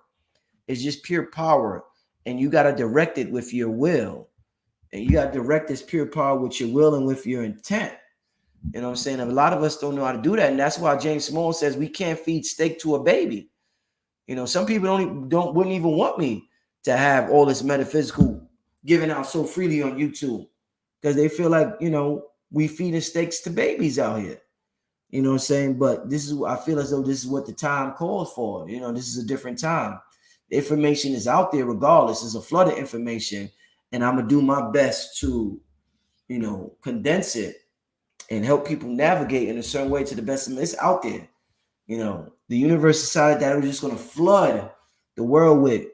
It's just pure power. And you got to direct it with your will. And you got to direct this pure power with your will and with your intent. You know what I'm saying? A lot of us don't know how to do that. And that's why James Small says we can't feed steak to a baby. Some people wouldn't even want me to have all this metaphysical given out so freely on YouTube because they feel like, we feeding steaks to babies out here. You know what I'm saying? But I feel as though this is what the time calls for. This is a different time. The information is out there regardless. It's a flood of information. And I'm going to do my best to, condense it and help people navigate in a certain way to the best of it. It's out there. The universe decided that it was just going to flood the world with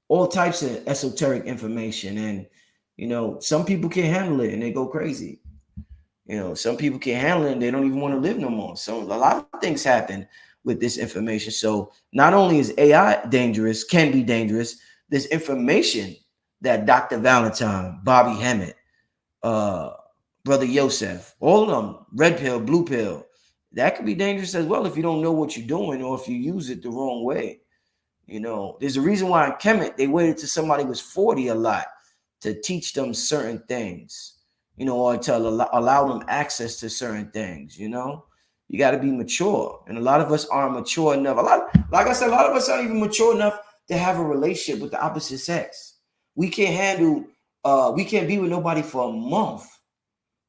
all types of esoteric information. And, some people can't handle it and they go crazy. Some people can't handle it and they don't even want to live no more. So a lot of things happen with this information. So not only is AI dangerous, can be dangerous, this information that Dr. Valentine, Bobby Hemmett, Brother Yosef, all of them, red pill, blue pill, that could be dangerous as well if you don't know what you're doing or if you use it the wrong way. There's a reason why in Kemet, they waited till somebody was 40 a lot to teach them certain things, or to allow them access to certain things, You got to be mature. And a lot of us aren't mature enough. Like I said, a lot of us aren't even mature enough to have a relationship with the opposite sex. We can't be with nobody for a month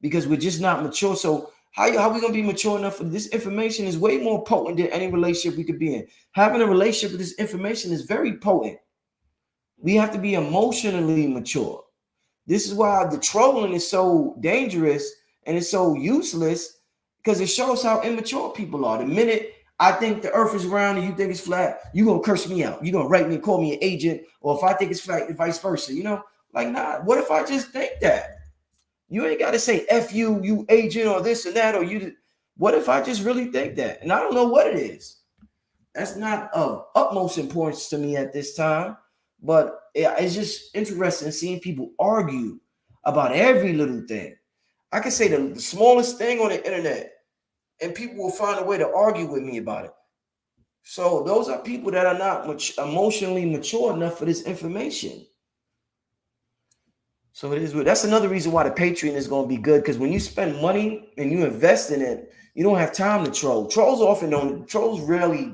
because we're just not mature. So how we going to be mature enough for this? Information is way more potent than any relationship we could be in. Having a relationship with this information is very potent. We have to be emotionally mature. This is why the trolling is so dangerous and it's so useless because it shows how immature people are. The minute I think the earth is round and you think it's flat, you're going to curse me out. You're going to write me and call me an agent. Or if I think it's flat, vice versa. Nah, what if I just think that? You ain't got to say F you agent or this and that. What if I just really think that? And I don't know what it is. That's not of utmost importance to me at this time. But it's just interesting seeing people argue about every little thing. I can say the smallest thing on the internet and people will find a way to argue with me about it. So those are people that are not emotionally mature enough for this information. So it is. That's another reason why the Patreon is going to be good, because when you spend money and you invest in it, you don't have time to troll. Trolls rarely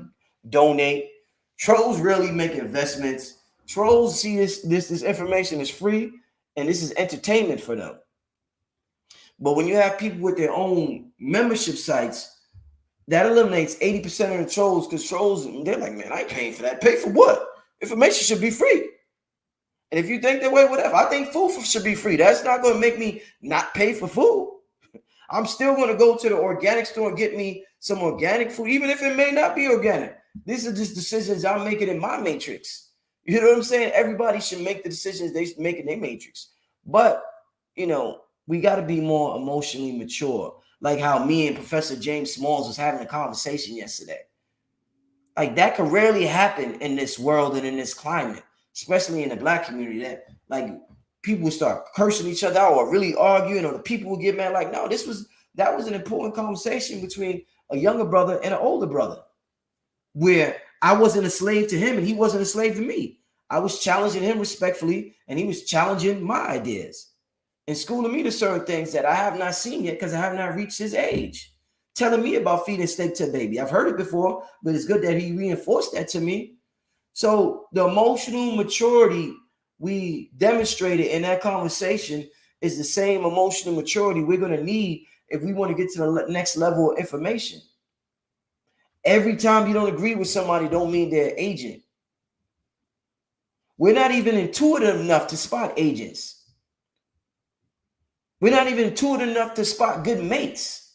donate. Trolls rarely make investments. Trolls see this information is free and this is entertainment for them. But when you have people with their own membership sites, that eliminates 80% of the trolls, because trolls, they're like, man, I ain't paying for that. Pay for what? Information should be free. And if you think that way, whatever. I think food should be free. That's not going to make me not pay for food. I'm still going to go to the organic store and get me some organic food, even if it may not be organic. These are just decisions I'm making in my matrix. You know what I'm saying? Everybody should make the decisions they make in their matrix. But, we got to be more emotionally mature. Like how me and Professor James Smalls was having a conversation yesterday. Like that could rarely happen in this world and in this climate, especially in the Black community, that like people would start cursing each other out or really arguing, or the people would get mad. Like, no, that was an important conversation between a younger brother and an older brother, where I wasn't a slave to him and he wasn't a slave to me. I was challenging him respectfully, and he was challenging my ideas and schooling me to certain things that I have not seen yet because I have not reached his age. Telling me about feeding steak to a baby. I've heard it before, but it's good that he reinforced that to me. So the emotional maturity we demonstrated in that conversation is the same emotional maturity we're going to need if we want to get to the next level of information. Every time you don't agree with somebody don't mean they're an agent. We're not even intuitive enough to spot agents. We're not even intuitive enough to spot good mates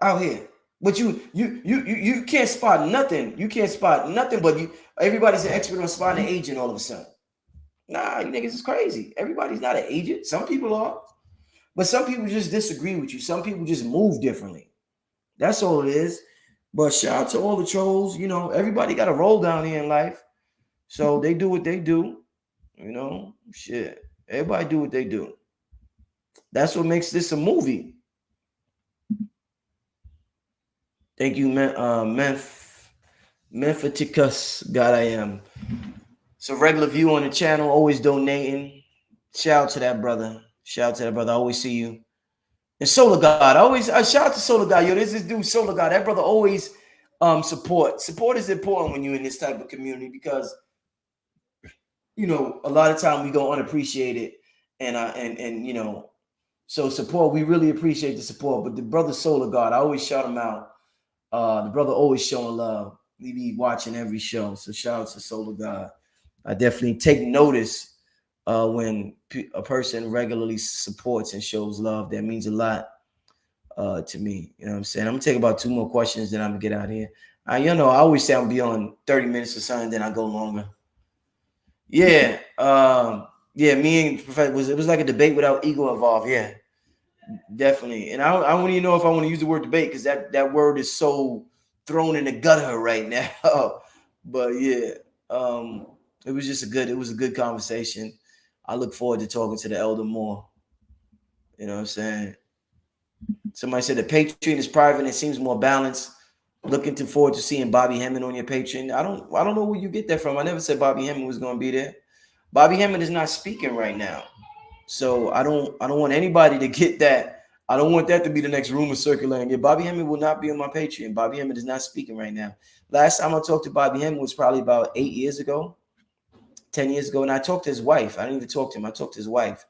out here. But you can't spot nothing. You can't spot nothing, but everybody's an expert on spotting an agent all of a sudden. Nah, you niggas is crazy. Everybody's not an agent. Some people are. But some people just disagree with you. Some people just move differently. That's all it is. But shout out to all the trolls. You know, everybody got a role down here in life. So they do what they do. You know, shit. Everybody do what they do. That's what makes this a movie. Thank you, Memphiticus. God, I am. So regular view on the channel, always donating. Shout out to that brother. Shout out to that brother. I always see you. And Solar God, I shout out to Solar God. Yo, this dude, Solar God. That brother always support. Support is important when you're in this type of community because, you know, a lot of time we go unappreciated, and you know, so support. We really appreciate the support. But the brother Solar God, I always shout him out. The brother always showing love. We be watching every show. So shout out to Solar God. I definitely take notice when a person regularly supports and shows love. That means a lot to me. You know what I'm saying? I'm gonna take about 2 more questions, then I'm gonna get out of here. You know, I always say I'm gonna be on 30 minutes or something, then I go longer. Yeah. Yeah, me and Professor it was like a debate without ego involved. Yeah, definitely. And I don't even know if I want to use the word debate because that word is so thrown in the gutter right now. But yeah, it was just a good conversation. I look forward to talking to the elder more. You know what I'm saying? Somebody said the Patreon is private and it seems more balanced. Looking forward to seeing Bobby Hemming on your Patreon. I don't know where you get that from. I never said Bobby Hemming was going to be there. Bobby Hemming is not speaking right now. So I don't want anybody to get that. I don't want that to be the next rumor circulating. Yeah, Bobby Hemming will not be on my Patreon. Bobby Hemming is not speaking right now. Last time I talked to Bobby Hemming was probably about 8 years ago, 10 years ago. And I talked to his wife. I didn't even talk to him. I talked to his wife.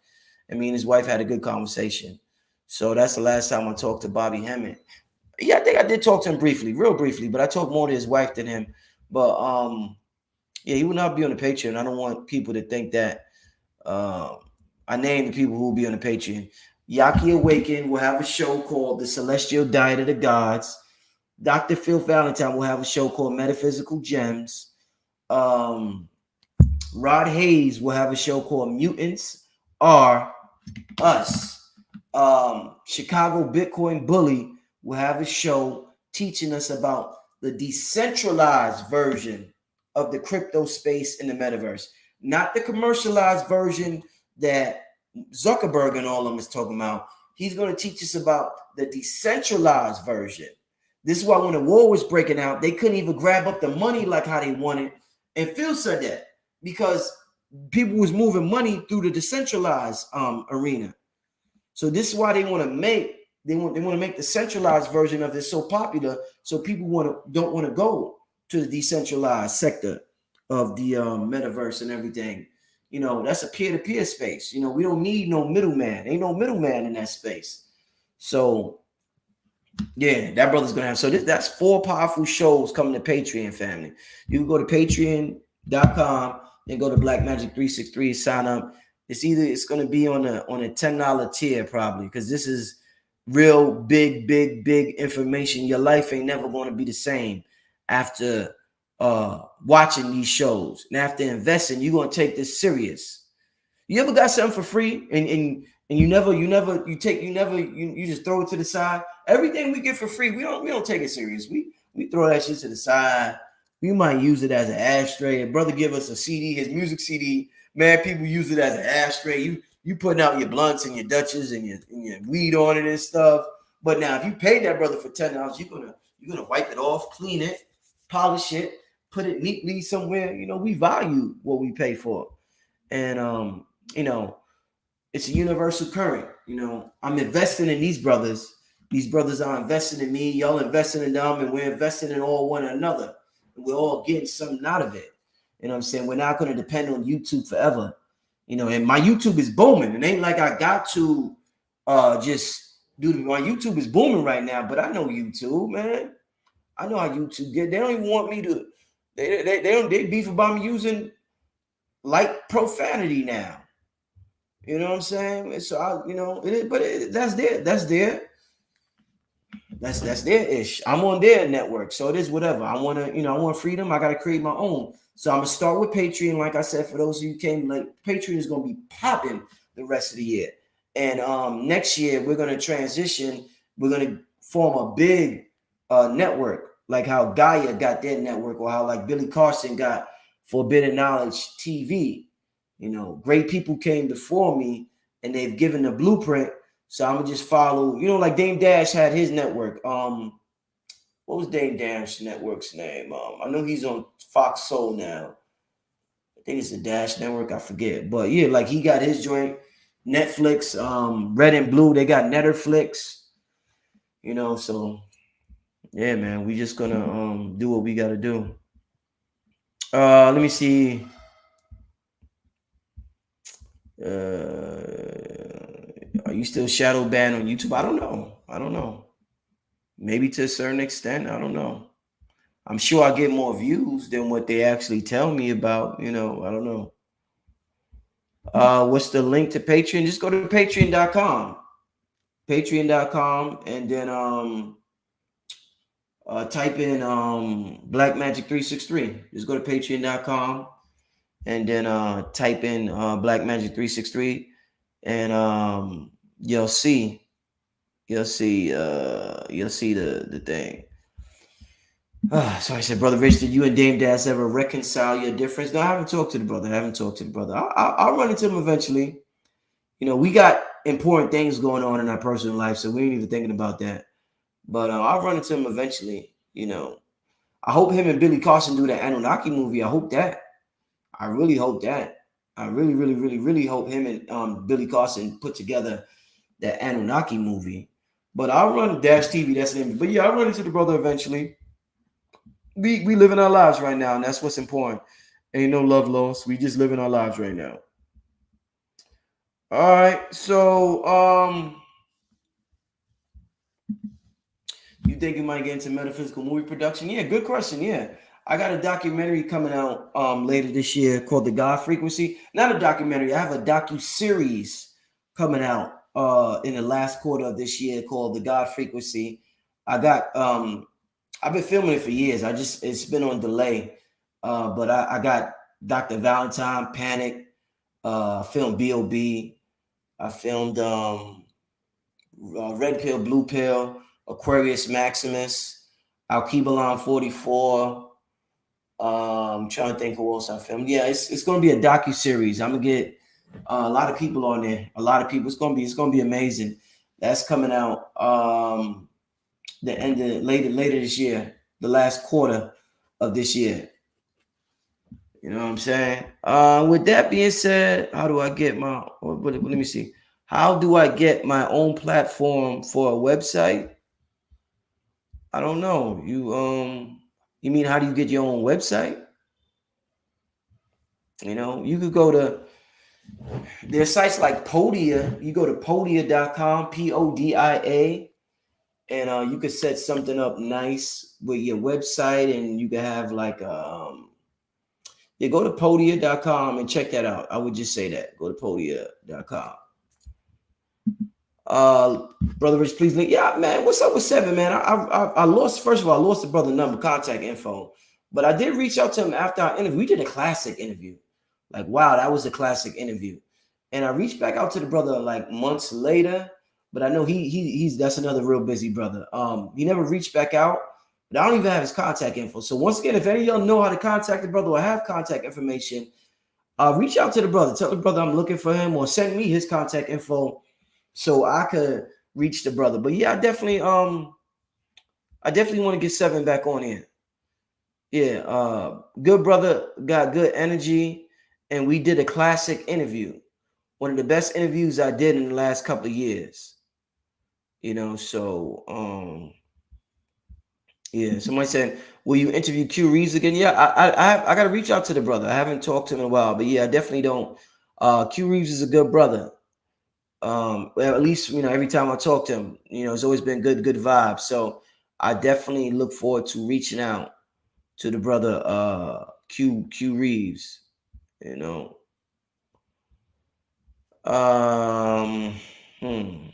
And me and his wife had a good conversation. So that's the last time I talked to Bobby Hemming. Yeah, I think I did talk to him briefly, real briefly, but I talked more to his wife than him. But yeah, he will not be on the Patreon. I don't want people to think that I named the people who will be on the Patreon. Yaki Awaken will have a show called The Celestial Diet of the Gods. Dr. Phil Valentine will have a show called Metaphysical Gems. Rod Hayes will have a show called Mutants Are Us. Chicago Bitcoin Bully will have a show teaching us about the decentralized version of the crypto space in the metaverse, not the commercialized version that Zuckerberg and all of them is talking about. He's going to teach us about the decentralized version. This is why when the war was breaking out, they couldn't even grab up the money like how they wanted. And Phil said that because people was moving money through the decentralized arena. So this is why they want to make the centralized version of this so popular, so people don't want to go to the decentralized sector of the metaverse and everything. You know, that's a peer-to-peer space. You know, we don't need no middleman. Ain't no middleman in that space. So yeah, that brother's gonna have. So that's 4 powerful shows coming to Patreon, family. You can go to patreon.com and go to Black Magic 363 sign up. It's going to be on a $10 tier probably, because this is real big information. Your life ain't never going to be the same after watching these shows. And after investing, you're going to take this serious. You ever got something for free and you just throw it to the side? Everything we get for free, we don't take it serious. We throw that shit to the side. We might use it as an ashtray. A brother give us a CD, his music CD. Man, people use it as an ashtray. You putting out your blunts and your Dutches and your weed on it and stuff. But now, if you paid that brother for $10, you're gonna wipe it off, clean it, polish it, put it neatly somewhere. We value what we pay for, and it's a universal current. I'm investing in these brothers. These brothers are investing in me. Y'all investing in them, and we're investing in all one another. And we're all getting something out of it. You know what I'm saying? We're not going to depend on YouTube forever. And my YouTube is booming. It ain't like I got to just do my YouTube is booming right now, but I know YouTube, man. I know how YouTube get. They don't even want me to. They beef about me using light profanity now. You know what I'm saying? So that's their ish. I'm on their network, so it is whatever. I want freedom. I gotta create my own. So I'm gonna start with Patreon. Like I said, for those of you who came late, Patreon is gonna be popping the rest of the year. And next year we're gonna transition. We're gonna form a big network, like how Gaia got their network, or how like Billy Carson got Forbidden Knowledge TV. Great people came before me, and they've given the blueprint. So I'm gonna just follow. Like Dame Dash had his network. What was Dame Dash network's name? I know he's on Fox Soul now. I think it's the Dash Network. I forget, but yeah, like he got his joint. Netflix, Red and Blue, they got Netterflix. So yeah, man, we just gonna do what we gotta do. Let me see. Are you still shadow banned on YouTube? I don't know. Maybe to a certain extent. I don't know. I'm sure I get more views than what they actually tell me about. I don't know. What's the link to Patreon? Just go to patreon.com. Patreon.com, and then type in Black Magic 363. Just go to patreon.com. And then type in Black Magic 363, and you'll see the thing. So I said, Brother Rich, did you and Dame Dash ever reconcile your difference? No, I haven't talked to the brother. I'll run into him eventually. We got important things going on in our personal life, so we ain't even thinking about that. But I'll run into him eventually. I hope him and Billy Carson do the Anunnaki movie. I hope that. I really hope that. I really, really, really, really hope him and Billy Carson put together that Anunnaki movie. But I'll run Dash TV. That's the name. But yeah, I'll run into the brother eventually. We living our lives right now, and that's what's important. Ain't no love lost. We just living our lives right now. All right. So you think you might get into metaphysical movie production? Yeah, good question. Yeah. I got a documentary coming out later this year called The God Frequency. Not a documentary. I have a docu-series coming out in the last quarter of this year called The God Frequency. I've been filming it for years. It's been on delay. But I got Dr. Valentine, Panic, filmed B.O.B. I filmed Red Pill, Blue Pill, Aquarius Maximus, Alkebalon 44. I'm trying to think who else I filmed. Yeah, it's going to be a docu-series. I'm going to get a lot of people on there. A lot of people. It's going to be amazing. That's coming out the end of later this year, the last quarter of this year. You know what I'm saying? With that being said, how do I get my? Let me see. How do I get my own platform for a website? I don't know. You mean how do you get your own website? You could go to there's sites like Podia. You go to podia.com, Podia, and you could set something up nice with your website, and you could have like go to podia.com and check that out. I would just say that. Go to podia.com. Brother Rich, please link. Yeah, man. What's up with 7, man? I lost, first of all, I lost the brother number, contact info. But I did reach out to him after our interview. We did a classic interview. Like, wow, that was a classic interview. And I reached back out to the brother like months later, but I know he's that's another real busy brother. He never reached back out, but I don't even have his contact info. So once again, if any of y'all know how to contact the brother or have contact information, reach out to the brother. Tell the brother I'm looking for him, or send me his contact info so I could reach the brother. But yeah, I definitely want to get Seven back on here. Yeah, good brother, got good energy, and we did a classic interview. One of the best interviews I did in the last couple of years. So yeah, somebody said, "Will you interview Q Reeves again?" Yeah, I got to reach out to the brother. I haven't talked to him in a while, but yeah, I definitely don't. Q Reeves is a good brother. Well, at least every time I talk to him, it's always been good vibes. So I definitely look forward to reaching out to the brother Q Reeves. You know. Um. Hmm.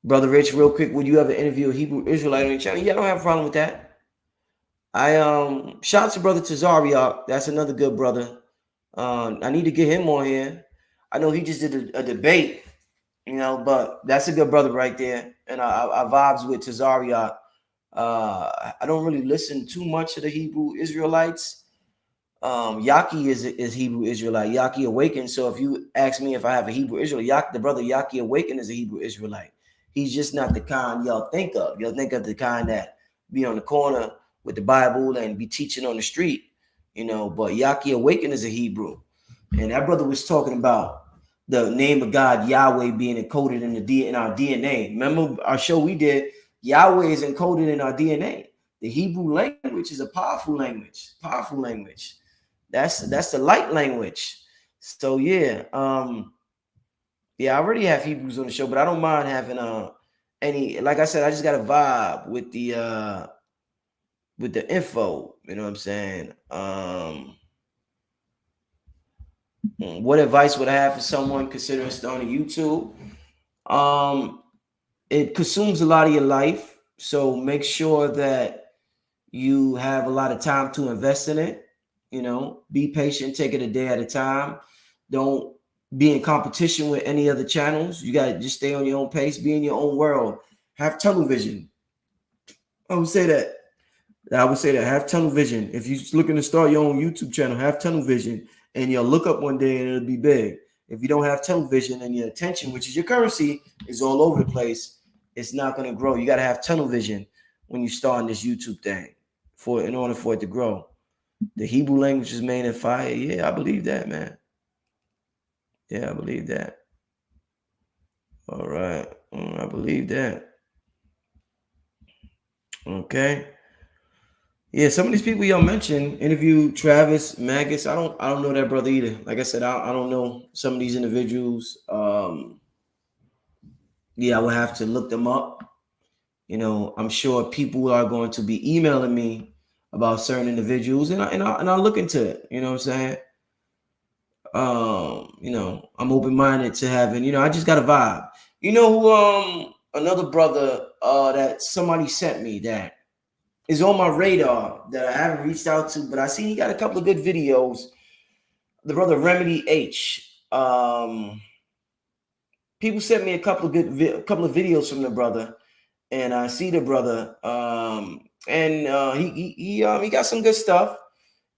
Brother Rich, real quick, would you ever interview a Hebrew Israelite on your channel? Yeah, I don't have a problem with that. I shout out to brother Tazariak. That's another good brother. I need to get him on here. I know he just did a debate, but that's a good brother right there. And I vibes with Tazariak. I don't really listen too much to the Hebrew Israelites. Yaki is Hebrew Israelite. Yaki Awakened. So if you ask me if I have a Hebrew Israelite, the brother Yaki Awakened is a Hebrew Israelite. He's just not the kind y'all think of. Y'all think of the kind that be on the corner with the Bible and be teaching on the street, But Yaki Awakened is a Hebrew, and that brother was talking about the name of God Yahweh being encoded in our DNA. Remember our show we did? Yahweh is encoded in our DNA. The Hebrew language is a powerful language. Powerful language. That's the light language. So yeah, I already have Hebrews on the show, but I don't mind having any. Like I said, I just got a vibe with the info. You know what I'm saying? What advice would I have for someone considering starting YouTube? It consumes a lot of your life, so make sure that you have a lot of time to invest in it. Be patient, take it a day at a time. Don't be in competition with any other channels. You got to just stay on your own pace, be in your own world. Have tunnel vision. I would say that. Have tunnel vision. If you're looking to start your own YouTube channel, have tunnel vision, and you'll look up one day and it'll be big. If you don't have tunnel vision and your attention, which is your currency, is all over the place, it's not going to grow. You got to have tunnel vision when you start this YouTube thing in order for it to grow. The Hebrew language is made in fire. Yeah, I believe that, man. Yeah, I believe that. All right. I believe that. Okay. Yeah, some of these people y'all mentioned interviewed Travis Magus. I don't know that brother either. Like I said, I don't know some of these individuals. Yeah, I would have to look them up. I'm sure people are going to be emailing me about certain individuals, and I'll look into it. You know what I'm saying? I'm open-minded to having, I just got a vibe. Who another brother that somebody sent me that is on my radar that I haven't reached out to, but I see he got a couple of good videos. The brother Remedy H. People sent me a couple of videos from the brother, and I see the brother, and he got some good stuff.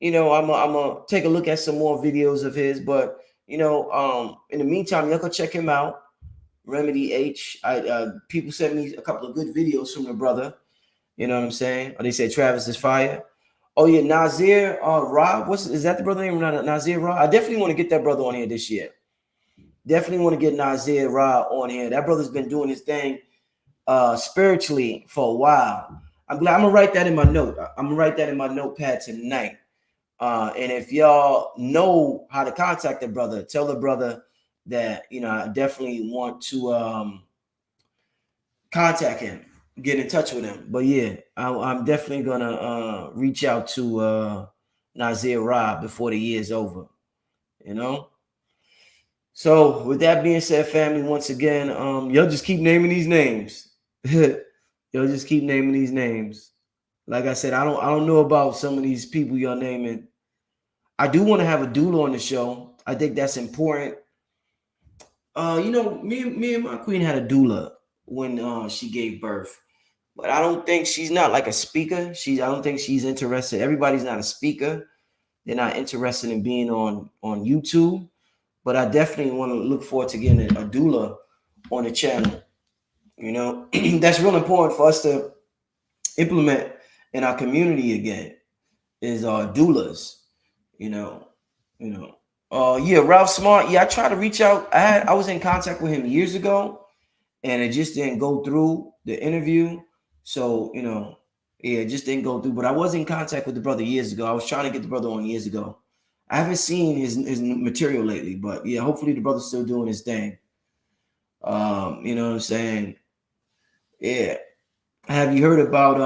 I'm gonna take a look at some more videos of his, but in the meantime, y'all go check him out. Remedy H. People sent me a couple of good videos from the brother. You know what I'm saying? Or they say Travis is fire. Oh yeah, Nazir Rob. Is that the brother name? Nazir Rob. I definitely want to get that brother on here this year. Definitely want to get Nazir Rob on here. That brother's been doing his thing spiritually for a while. I'm gonna write that in my note. I'm gonna write that in my notepad tonight. And if y'all know how to contact the brother, tell the brother that I definitely want to contact him, get in touch with him. But yeah, I'm definitely gonna reach out to Nazir Rob before the year's over. So with that being said, family, once again, y'all just keep naming these names. Y'all just keep naming these names. Like I said, I don't know about some of these people y'all naming. I do want to have a doula on the show. I think that's important. Me and my queen had a doula when she gave birth, but I don't think she's not like a speaker. I don't think she's interested. Everybody's not a speaker. They're not interested in being on YouTube. but I definitely want to look forward to getting a doula on the channel. You know, that's real important for us to implement in our community again is doulas. You know, you know. Yeah, Ralph Smart. Yeah, I tried to reach out. I was in contact with him years ago, and it just didn't go through the interview. So yeah, it just didn't go through. But I was in contact with the brother years ago. I was trying to get the brother on years ago. I haven't seen his material lately, but yeah, hopefully the brother's still doing his thing. You know what I'm saying? Yeah. Have you heard about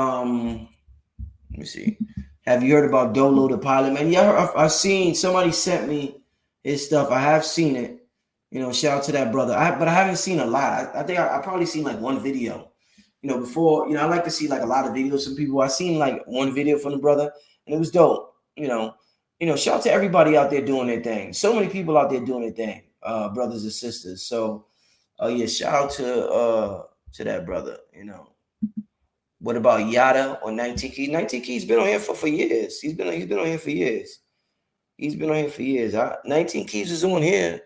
let me see. Have you heard about Dolo the pilot, man? Yeah, I've seen somebody sent me his stuff. I have seen it. Shout out to that brother. But I haven't seen a lot. I think I probably seen like one video. Before, I like to see like a lot of videos from people. I seen like one video from the brother, and it was dope. Shout out to everybody out there doing their thing. So many people out there doing their thing, brothers and sisters. So, yeah, shout out to that brother. What about Yada or 19 Keys? 19 Keys been on here for years. He's been on here for years. He's been on here for years. 19 Keys is on here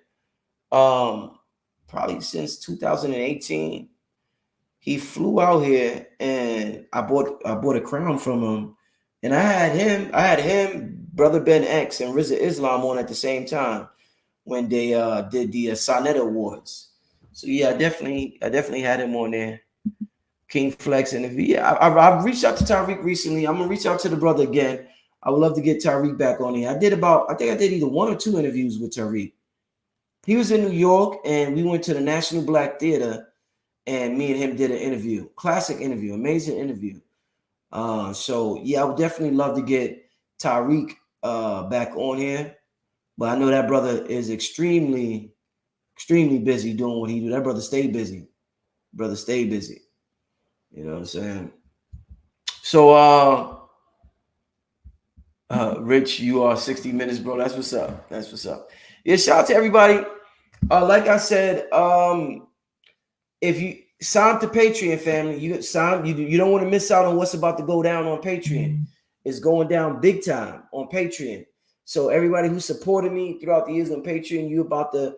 probably since 2018. He flew out here and I bought a crown from him. And I had him, Brother Ben X and Rizza Islam on at the same time when they did the Sonnet Awards. So yeah, I definitely had him on there. King Flex and I've reached out to Tariq recently. I'm gonna reach out to the brother again. I would love to get Tariq back on here. I think I did either 1 or 2 interviews with Tariq. He was in New York and we went to the National Black Theater and me and him did an interview. Classic interview, amazing interview. So yeah, I would definitely love to get Tariq back on here. But I know that brother is extremely, extremely busy doing what he do. That brother stay busy. Brother stay busy. You know what I'm saying? So Rich, you are 60 minutes, bro. That's what's up. That's what's up. Yeah, shout out to everybody. Like I said, if you sign to Patreon, family, you don't want to miss out on what's about to go down on Patreon. It's going down big time on Patreon. So everybody who supported me throughout the years on Patreon, you about to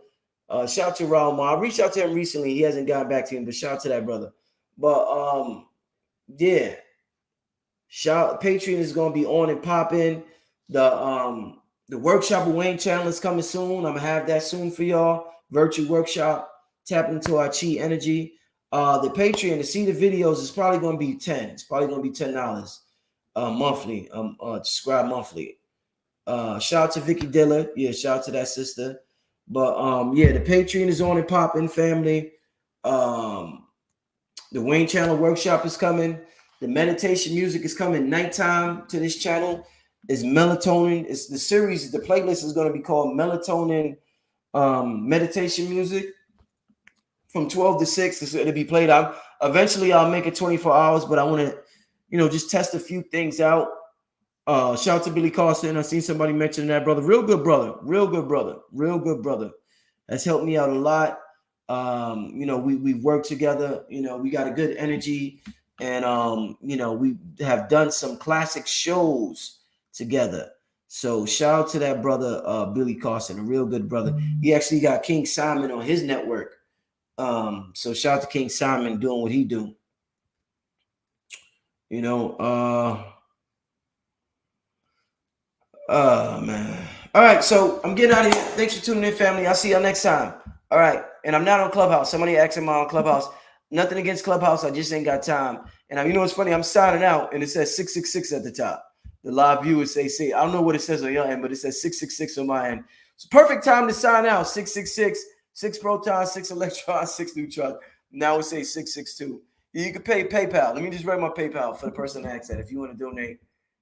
shout to Raul Ma. I reached out to him recently. He hasn't gotten back to him, but shout out to that brother. But yeah, Patreon is gonna be on and popping. The workshop with Wayne Chandler is coming soon. I'm gonna have that soon for y'all. Virtual workshop, tap into our chi energy. The Patreon to see the videos is probably gonna be 10. It's probably gonna be $10 monthly. Subscribe monthly. Shout out to Vicky Dillard. Yeah, shout out to that sister. But yeah, the Patreon is on and popping, family. The Wayne Channel workshop is coming. The meditation music is coming nighttime to this channel. It's melatonin. It's the series. The playlist is going to be called Melatonin Meditation Music from 12 to 6. It's going to be played out. Eventually, I'll make it 24 hours, but I want to, just test a few things out. Shout out to Billy Carson. I seen somebody mention that brother. Real good brother. Real good brother. Real good brother. That's helped me out a lot. We've worked together. We got a good energy, and we have done some classic shows together. So shout out to that brother, Billy Carson, a real good brother. He actually got King Simon on his network. So shout out to King Simon doing what he do. Man. All right, so I'm getting out of here. Thanks for tuning in, family. I'll see y'all next time. All right, and I'm not on Clubhouse. Somebody asked me on Clubhouse. Nothing against Clubhouse. I just ain't got time. And what's funny? I'm signing out, and it says 666 at the top. The live viewers say, I don't know what it says on your end, but it says 666 on my end. It's perfect time to sign out. 666, 6 protons, 6 electrons, 6 neutrons. Now it says 662. You can pay PayPal. Let me just write my PayPal for the person that asked that. If you want to donate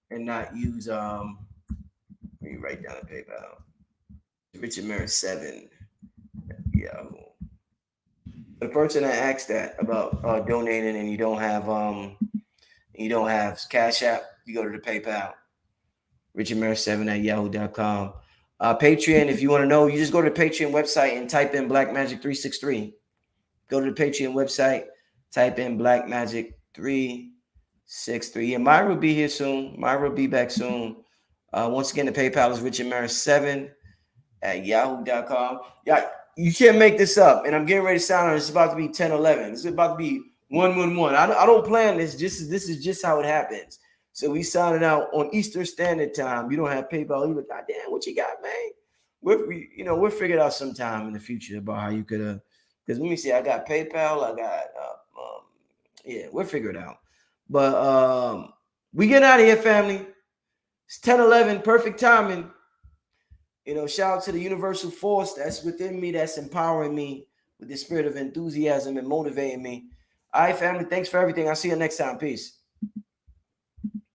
and not use let me write down the PayPal. Richard Merritt 7. Yahoo. The person that asked that about donating and you don't have Cash App, you go to the PayPal. Richard Merritt 7 at yahoo.com. Patreon, if you want to know, you just go to the Patreon website and type in Black Magic 363. Go to the Patreon website, type in Black Magic 363. Yeah, Myra will be here soon. Myra will be back soon. Once again, the PayPal is Richard Merritt 7 at yahoo.com. Yeah, you can't make this up. And I'm getting ready to sign on. It's about to be 10-11. It's about to be 1-1-1. I don't plan this. This is just how it happens. So we signing out on Eastern Standard Time. You don't have PayPal. You like, God damn, what you got, man? We'll figure it out sometime in the future about how you could because let me see, I got PayPal, I got we'll figure it out. But we get out of here, family. It's 10-11, perfect timing. Shout out to the universal force that's within me, that's empowering me with the spirit of enthusiasm and motivating me. All right, family, thanks for everything. I'll see you next time. Peace.